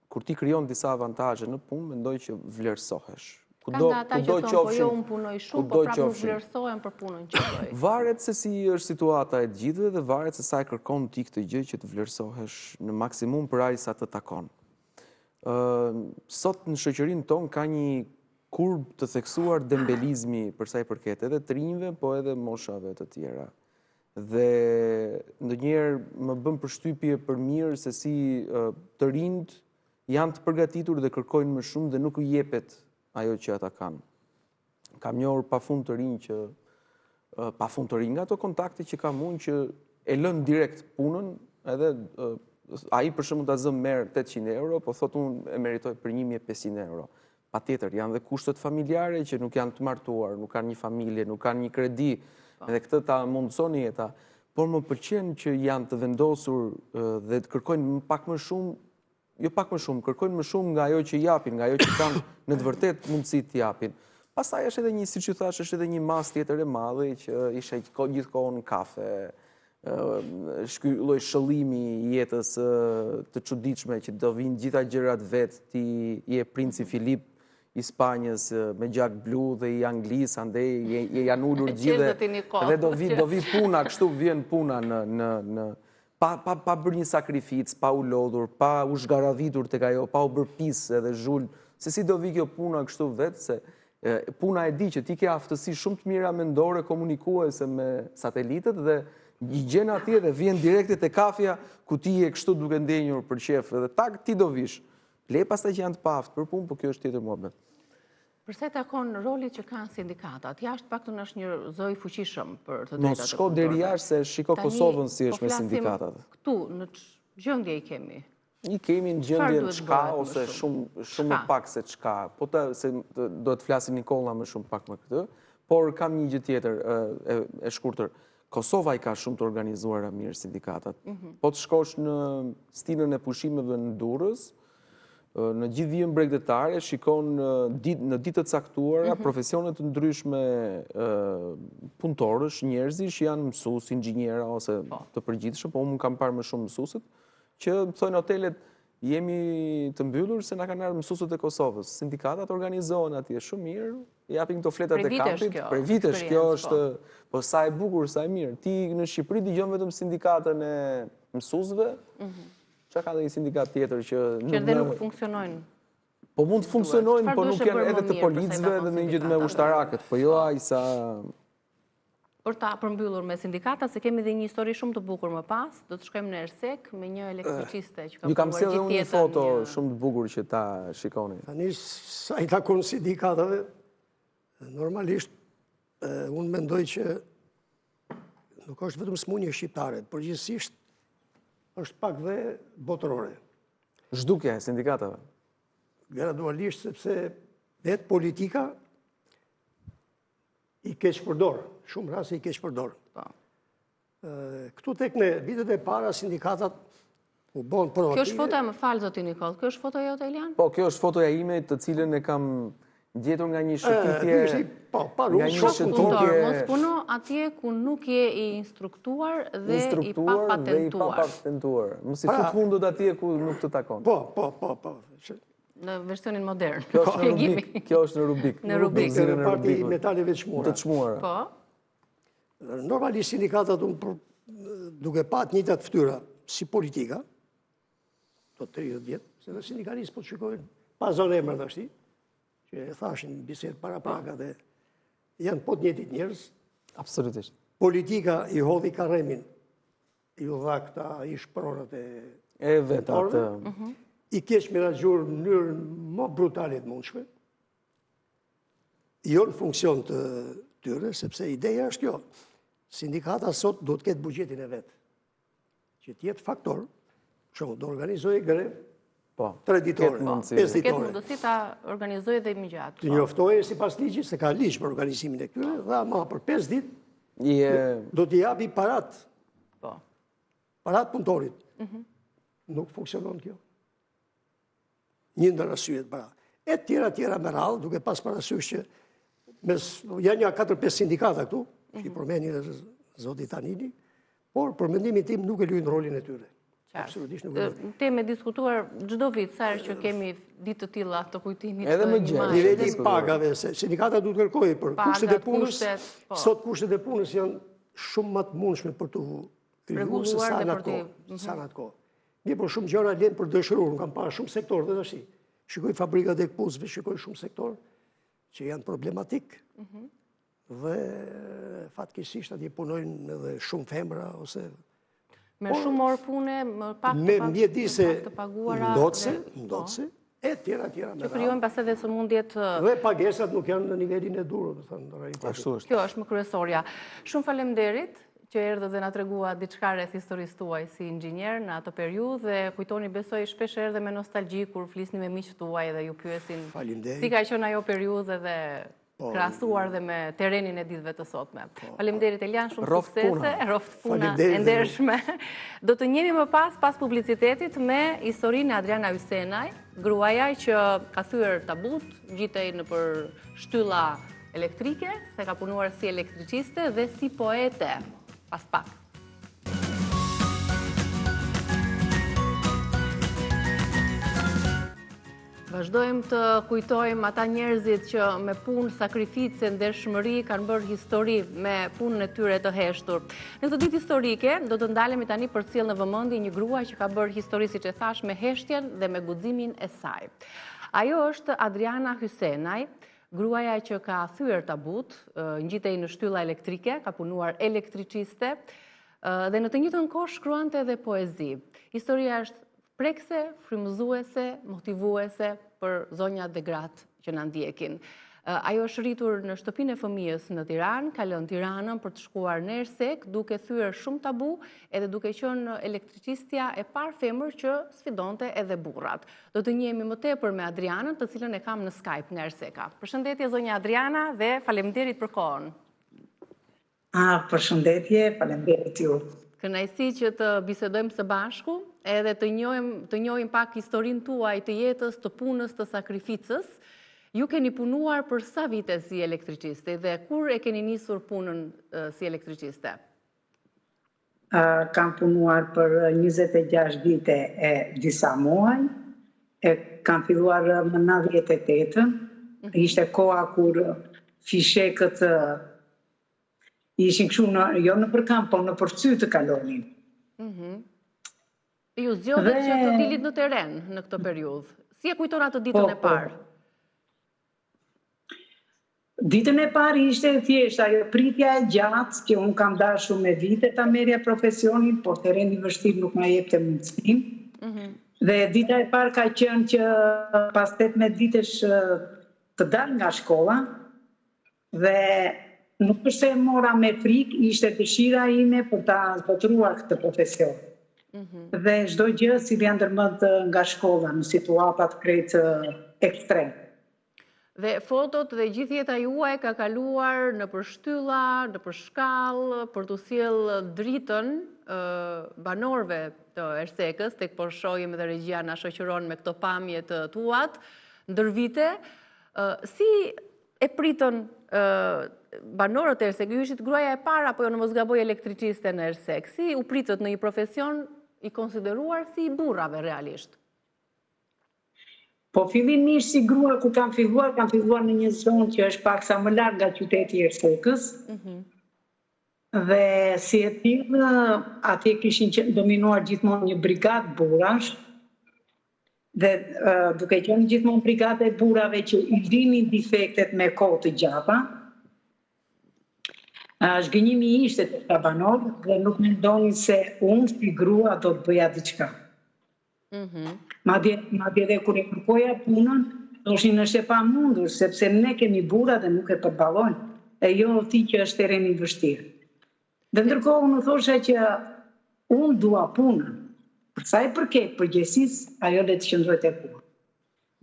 kur ti krijon disa avantazhe në punë, mendoj që vlerësohesh. Kanë ata që thonë, po jo unë punoj shumë, po prapë nuk vlerësohen për punën që bëj. Varet se si është situata e gjithëve dhe varet se sa e kërkon ti këtë gjë që të vlerësohesh në maksimum për aq sa të takon. Sot në shoqërinë tonë ka një kurb të theksuar dembelizmi për sa i përket edhe të rinjve, po edhe moshave të tjera. Dhe ndonjëherë më bën përshtypje për mirë se si të rinjt janë të përgatitur dhe kërkojnë më shumë dhe nuk u jepet ajo që ata kanë. Kam njohur pafund të rinj që pafund të rinj nga ato kontakte që kam unë që e lën direkt punën, edhe ai për shembull ta zë merr 800 euro, po thot unë e meritoj për 1500 euro. Patjetër, janë dhe kushtet familjare që nuk janë të martuar, nuk kanë një familje, nuk kanë një kredi, edhe këtë ta mundësoni jeta. Por më pëlqen që janë të vendosur dhe të kërkojnë pak më shumë. Jo pak më shumë, kërkojnë më shumë nga ajo që japin, nga ajo që kanë në të vërtet mundësi të japin. Pastaj është edhe një, siç ju thash, është edhe një mas tjetër e madhe që ishe gjithkohon në kafe, lloj shëllimi i jetës të çuditshme që do vinë gjitha gjërat vet, ti je princi Filip i Spanjës me gjak blu dhe i Anglisë, andej janë ulur gjithë dhe do vi puna, kështu vjen puna në pa bërë një sakrificë, pa u lodhur, pa u zhgaravitur tek ajo, pa u bërë pisë edhe zhul, se si do vi kjo puna kështu vetë, se puna e di që ti ke aftësi shumë të mira mendore komunikuese me satelitët dhe i gjen atje dhe vjen direkte te kafja ku ti je kështu duke ndenjur për qef edhe tak ti do vish. Le pastaj që janë të paftë për punë, po kjo është tjetër muhabet. Përse takon rolit që kanë sindikatat, jashtë paktën është një zoj fuqishëm për të drejtat e punëtorëve. Mos shko deri jashtë se shiko Kosovën si është me sindikatat. Këtu, në gjendje i kemi? I kemi në gjendje në çka ose shumë më pak se çka. Po se do të flasim Nikolla më shumë pak më këtë, por kam një gjë tjetër e shkurtër. Kosova i ka shumë të organizuara mirë sindikatat. Po të shkosh në stinën e pushimeve në Durrës, në gjithë vijën bregdetare, shikon në ditë të caktuara, profesionet të ndryshme punëtorësh, njerëzish janë mësues, inxhiniera ose të përgjithshëm, po unë kam parë më shumë mësuesët, që thonë hotelet jemi të mbyllur se na kanë ardhur mësuesët e Kosovës. Sindikatat organizohen atje shumë mirë, japin këto fletat e kampit. Për vitesh kjo është, po sa e bukur, sa e mirë. Ti në Shqipëri dëgjon vetëm sindikatën e mësuesve. Qa ka dhe një sindikat tjetër që dhe nuk funksionojnë? Po mund të funksionojnë, po nuk janë edhe të policëve dhe në një gjithë me ushtarakët, po jo aj sa... për ta përmbyllur me sindikata, se kemi dhe një histori shumë të bukur më pas, do të shkojmë në Ersek me një elektriciste që ka ju kam punuar sjellë gjithë një jetën. foto shumë të bukur që ta shikoni. Tani, sa i takon sindikatave, normalisht, unë mendoj që nuk është vetëm smundje shqiptare, përgjithsisht është pak dhe botërore. Zhdukja e sindikatave. Gradualisht, sepse vetë politika i keq përdor, shumë rase i keq përdor. Këtu tek ne, vitet e para, sindikatat u bon proaktive. Kjo është fotoja, më falë, zoti Nikol, kjo është fotoja jote, Elian? Po, kjo është fotoja ime të cilën e kam gjetur nga një shëtitje... Nga një shëtitje... Mos puno atje ku nuk je i instruktuar dhe i papatentuar. Mos i fut hundët atje ku nuk të takon. Po. Në versionin modern. Kjo është në Rubik. Në Rubik. Në parti metaleve të çmuara. Po. Normalisht sindikatat duke pat njëjtat fytyra si politika, do 30 vjet, se në sindikalistë po të shikojnë pa zonë emra tashti, që e thashin bisedë para praka dhe janë po të njëjtit njerëz. Absolutisht. Politika i hodhi karremin, ju dha këta ishpronët e vetat. I keq menaxhuar në mënyrë më brutale të mundshme. Jo në funksion të tyre, sepse ideja është kjo. Sindikata sot do të ketë buxhetin e vetë, që të jetë faktor, shumë do organizojë grev 3 ditore, 5 ditore. Ketë mundësi ta organizojë dhe më gjatë. Të njoftojë sipas ligjit, se ka ligj për organizimin e këtyre, dhe ama për 5 ditë do t'i japi parat. Parat punëtorit. Nuk funksionon kjo. Një ndër arsyet para. E tjera me radhë, duke pas parasysh që janë një 4-5 sindikata këtu, që i përmeni zoti Tanini, por për mendimin tim nuk e luajnë rolin e tyre. Absolutisht nuk e luajnë. Temë diskutuar çdo vit sa herë që kemi ditë të tilla të kujtimit të edhe më gjatë. Niveli i pagave, se sindikata duhet të kërkojë për kushtet e punës. Sot kushtet e punës janë shumë më të mundshme për të krijuar se sa në atë kohë. Një për shumë gjëra lënë për dëshiruar, kam parë shumë sektorë dhe tash. Shikoj fabrikat e këpucëve, shikoj shumë sektorë që janë problematik. Dhe fatkeqësisht atje punojnë edhe shumë femra ose me shumë orë pune, më pak të paguara, ndotse, e tjera me radhë. Që krijojnë pas edhe sëmundjet. Dhe pagesat nuk janë në nivelin e durë, do thënë në realitet. Kjo është më kryesorja. Shumë faleminderit që erdhe dhe na tregua diçka rreth historisë tuaj si inxhinier në atë periudhë dhe kujtoni besoj shpesh erdhe me nostalgji kur flisni me miqtë tuaj dhe ju pyesin si ka qenë ajo periudhë dhe krahasuar dhe me terenin e ditëve të sotme. Faleminderit Elian, shumë suksese, roft puna e ndershme. Do të njemi më pas publicitetit me historinë e Adriana Hysenaj, gruaja që ka thyer tabut, ngjitej nëpër shtylla elektrike, se ka punuar si elektriciste dhe si poete. Pas pak. Vazhdojmë të kujtojmë ata njerëzit që me punë, sakrificë, ndershmëri kanë bërë histori me punën e tyre të heshtur. Në këtë ditë historike do të ndalemi tani për të sjellë në vëmendje një grua që ka bërë histori, siç e thash, me heshtjen dhe me guximin e saj. Ajo është Adriana Hysenaj, gruaja që ka thyer tabut, ngjitej në shtylla elektrike, ka punuar elektriciste dhe në të njëjtën kohë shkruante edhe poezi. Historia është prekse, frymëzuese, motivuese për zonjat dhe gratë që na ndjekin. Ajo është rritur në shtëpinë e fëmijës në Tiranë, ka lënë Tiranën për të shkuar në Ersek, duke thyer shumë tabu edhe duke qenë elektricistja e parë femër që sfidonte edhe burrat. Do të njihemi më tepër me Adrianën, të cilën e kam në Skype nga Erseka. Përshëndetje zonja Adriana dhe faleminderit për kohën. Përshëndetje, faleminderit ju. Kënaqësi që të bisedojmë së bashku, edhe të njohim pak historinë tuaj të jetës, të punës, të sakrificës. Ju keni punuar për sa vite si elektriciste dhe kur e keni nisur punën si elektriciste? Kam punuar për 26 vite e disa muaj, kam filluar më 98-ën, ishte koha kur fishekët ishin kështu jo në përkamp, po në përcy të kalonin. Ju zgjodhet që të dilit në teren në këtë periudhë. Si e kujton atë ditën e parë? Ditën e parë ishte thjesht ajo pritja e gjatë, që unë kam dashur me vite ta merja profesionin, por terreni vështirë nuk ma jepte mundësim. Dhe dita e parë ka qenë që pas 18 vitesh të dal nga shkolla, dhe nuk është se mora me frikë, ishte dëshira ime për ta zbotëruar këtë profesion. Dhe çdo gjë si vjen ndërmend nga shkolla në situata krejt ekstrem. Dhe fotot dhe gjithë jeta juaj ka kaluar në për shtylla, në për shkallë, për të sjellë dritën banorëve të Ersekës, tek po shohim edhe regjia na shoqëron me këto pamje të tuat, ndër vite, si e pritën banorët e Ersekës? Ju ishit gruaja e para, apo jo në mos gaboj elektriciste në Ersekë? Si u pritët në një profesion i konsideruar si i burrave realisht? Po fillimisht si grua ku kam filluar në një zonë që është paksa më larg nga qyteti i Ersekës. Dhe si e tillë, atje kishin dominuar gjithmonë një brigadë burrash. Dhe duke qenë gjithmonë brigada e burrave që i linin defektet me kohë të gjata, zhgënjimi ishte të ta banorë dhe nuk mendonin se unë si grua do të bëja diçka. Madje edhe kur e kërkoja punën, thoshin është e pamundur, sepse ne kemi burra dhe nuk e përballojnë, e jo ti që është terreni i vështirë. Dhe ndërkohë unë thosha që unë dua punën. Për sa i përket përgjegjësisë, ajo le të qëndrojë tek unë.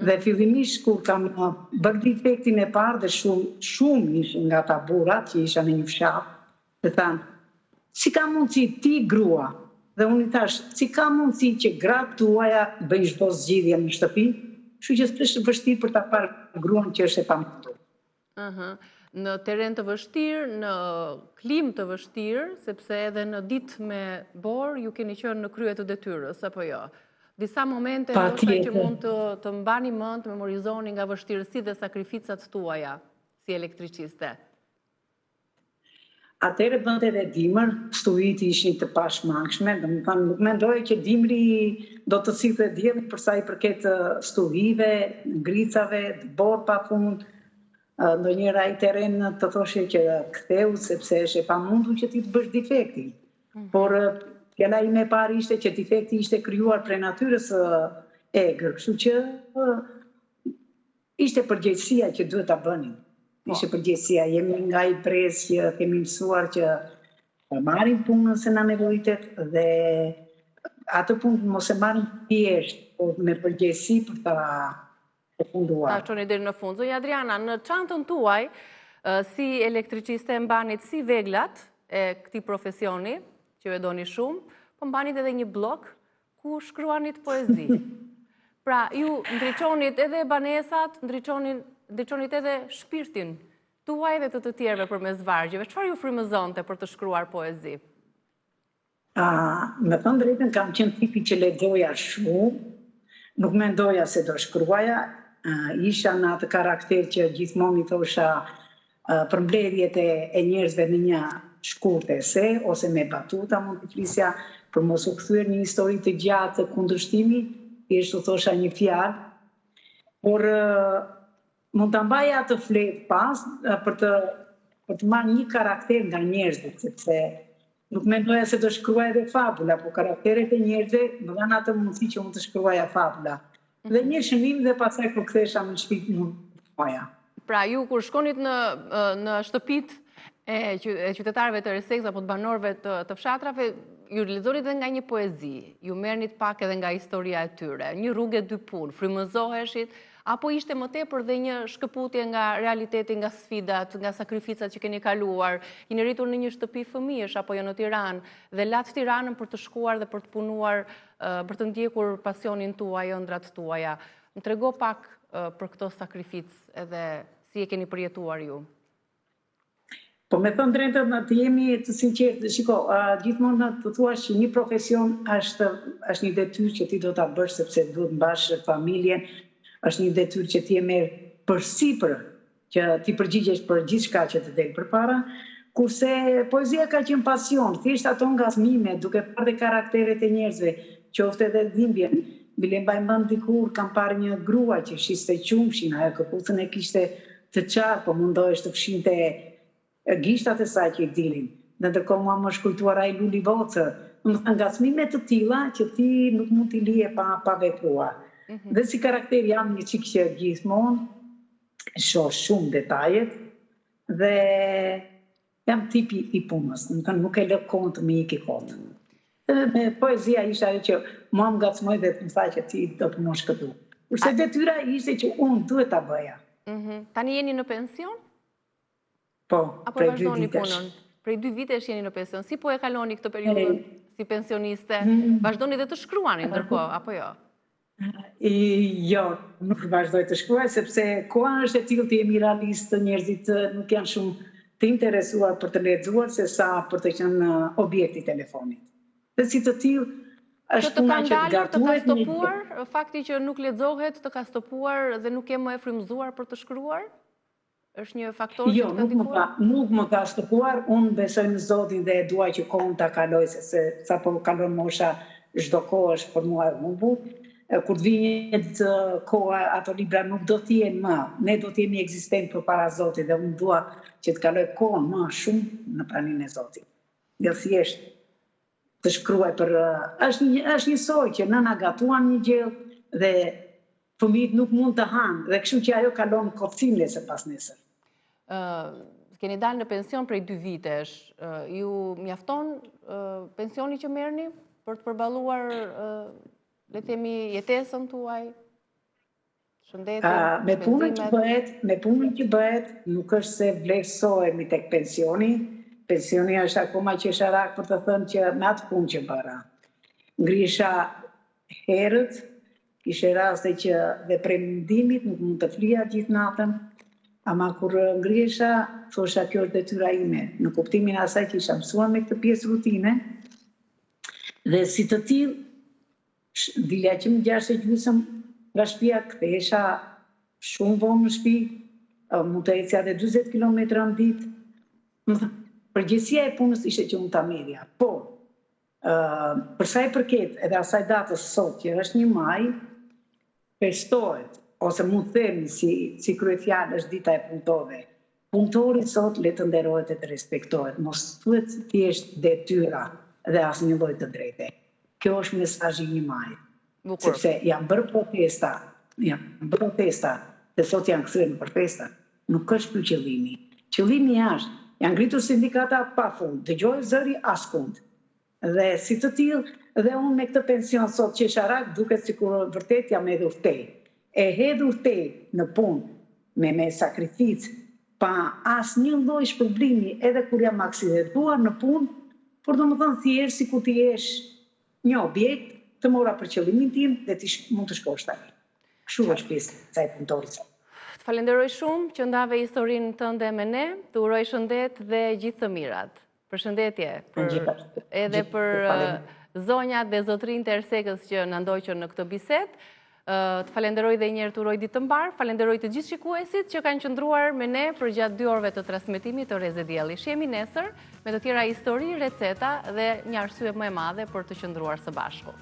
Dhe fillimisht kur kam bërë defektin e parë dhe shumë ishin nga ta burrat që isha në një fshat, dhe thanë, si ka mundësi ti grua? Dhe unë i thash, si ka mundësi që gratë tuaja bëjnë çdo zgjidhje në shtëpi, kështu që është vështirë për ta parë gruan që është e pamundur. Në terren të vështirë, në klim të vështirë, sepse edhe në ditë me borë ju keni qenë në krye të detyrës, apo jo? Disa momente ndoshta që mund të mbani mend, të memorizoni nga vështirësitë dhe sakrificat tuaja si elektriciste. Atëre bënte edhe dimër, stuvit ishin të pashmangshme, domethënë nuk mendoja që dimri do të sillte diellin për sa i përket stuvive, ngricave, të borë pafund. Ndonjëra i terren të thoshe që ktheu sepse është e pamundur që ti të bësh defektin. Por fjala ime e parë ishte që defekti ishte krijuar prej natyrës egër, kështu që ishte përgjegjësia që duhet ta bënin. Ishte përgjegjësia, jemi nga i pres që kemi mësuar që ta marrim punën se na nevojitet dhe atë punë mos e marrim thjesht, por me përgjegjësi për ta përfunduar. Ta çoni deri në fund. Zonja Adriana, në çantën tuaj si elektriciste mbanit si veglat e këtij profesioni që e doni shumë, po mbanit edhe një blok ku shkruanit poezi. Pra, ju ndriçonit edhe banesat, ndriçonit edhe shpirtin tuaj dhe të tjerëve përmes vargjeve. Çfarë ju frymëzonte për të shkruar poezi? Me thënë drejtën, kam qenë tipi që lexoja shumë, nuk mendoja se do shkruaja, isha në atë karakter që gjithmonë i thosha përmbledhjet e njerëzve në një shkurt ese, ose me batuta mund të flisja, për mos u kthyer një histori të gjatë të kundërshtimi, thjesht u thosha një fjalë, por mund ta mbaja atë fletë pas për të marrë një karakter nga njerëzit, sepse nuk mendoja se do shkruaj edhe fabula, por karakteret e njerëzve më dhanë atë mundësi që unë të shkruaja fabula. Dhe një shënim dhe pastaj kur kthesha në shtëpi mund të shkruaja. Pra ju kur shkonit në shtëpitë e qytetarëve të Ersekës apo të banorëve të fshatrave, ju lexonit edhe nga një poezi, ju merrnit pak edhe nga historia e tyre, një rrugë dy punë, frymëzoheshit, apo ishte më tepër dhe një shkëputje nga realiteti, nga sfidat, nga sakrificat që keni kaluar, jeni rritur në një shtëpi fëmijësh apo jo në Tiranë dhe lat Tiranën për të shkuar dhe për të punuar, për të ndjekur pasionin tuaj, ëndrat tuaja. Më trego pak për këto sakrificë edhe si e keni përjetuar ju. Po me thënë drejtën, të jemi të sinqertë, shiko, gjithmonë të thuash që një profesion është një detyrë që ti do ta bësh sepse duhet mbash familjen, është një detyrë që ti e merr përsipër, që ti përgjigjesh për gjithçka që të del përpara, kurse poezia ka qenë pasion, thjesht ato ngacmime, duke parë karakteret e njerëzve, qoftë edhe dhimbjen. Bile mbaj mend dikur kam parë një grua që shiste qumshin, ajo këpucën e kishte të qarë, po mundohesh të fshinte gishtat e saj që i dilin. Në ndërkohë mua më shkujtuar ai Luli Vocër. Ngacmime të tilla që ti nuk mund t'i lije pa vepruar. Dhe si karakter jam një çik që gjithmonë shoh shumë detajet dhe jam tipi i punës, nuk e lë kohën të më ikë kot. Me poezia ishte ajo që mua më ngacmoi dhe më tha që ti do punosh këtu. Kurse detyra ishte që unë duhet ta bëja. Tani jeni në pension? Po, apo vazhdoni punën? Prej 2 vitesh jeni në pension. Si po e kaloni këtë periudhën si pensioniste? Vazhdoni dhe të shkruani ndërkohë, apo jo? Jo, nuk vazhdoj të shkruaj, sepse koha është e tillë të jemi realistë, njerëzit nuk janë shumë të interesuar për të lexuar se sa për të qenë objekti i telefonit. Dhe si të tillë është puna që të gatuhet. Të ka stopuar, fakti që nuk lexohet të ka stopuar dhe nuk je më e frymëzuar për të shkruar? Është një faktor që të ka ndikuar? Jo, nuk më ka stopuar, unë besoj në Zotin dhe e dua që kohën ta kaloj, se sa po kalon mosha, çdo kohë është për mua e humbur. Kur të vihet koha, ato libra nuk do t'jenë më, ne do t'jemi ekzistent përpara Zotit dhe unë dua që të kaloj kohën më shumë në praninë e Zotit. Dhe thjesht të shkruaj për... është një soj që nëna gatuan një gjë dhe fëmijët nuk mund të hanë dhe kështu që ajo kalon kocim nesër pas nesër. Keni dalë në pension prej 2 vitesh. Ju mjafton pensioni që merrni për të përballuar le të themi jetesën tuaj? Shëndetin, me punën që bëhet, nuk është se vlerësohemi tek pensioni. Pensioni është akoma qesharak për të thënë që me atë punë që bëra. Ngriesha herët, kishe raste që dhe prej mendimit nuk mund të flija gjithë natën, ama kur ngriesha, thosha kjo është detyra ime, në kuptimin asaj që isha mësuar me këtë pjesë rutine, dhe si të tillë, dilja që më 6:30 nga shtëpia, kthehesha shumë vonë në shtëpi, mund të ecja edhe 40 kilometra në ditë. Përgjegjësia e punës ishte që unë ta merrja. Por, për sa i përket edhe asaj datës sot, që është 1 maj, festohet, ose mund të themi si kryefjalë është dita e punëtorëve. Punëtori sot le të nderohet e të respektohet, mos thuhet thjesht detyra dhe asnjë lloj të drejte. Kjo është mesazhi i 1 maj. Sepse janë bërë protesta, dhe sot janë kthyer në protesta. Nuk është ky qëllimi. Qëllimi është, janë ngritur sindikata pafund, dëgjoj zëri askund. Dhe si të tillë, dhe unë me këtë pension sot qesharak duket sikur vërtet jam hedhur tej. E hedhur tej në punë me sakrificë, pa asnjë lloj shpërblimi, edhe kur jam aksidentuar në punë, por domethënë thjesht sikur ti jesh një objekt, të mora për qëllimin tim dhe ti mund të shkosh tani. Kështu është pjesë e kësaj punëtorit. Të falenderoj shumë që ndave historinë tënde me ne, të uroj shëndet dhe gjithë të mirat. Përshëndetje edhe për zonjat dhe zotrinjtë e Ersekës që na ndoqën në këtë bisedë. Të falenderoj dhe njëherë të uroj ditë të mbar, falenderoj të gjithë shikuesit që kanë qëndruar me ne për gjatë 2 orëve të transmetimit të Reze Dielli. Shihemi nesër me të tjera histori, receta dhe një arsye më e madhe për të qëndruar së bashku.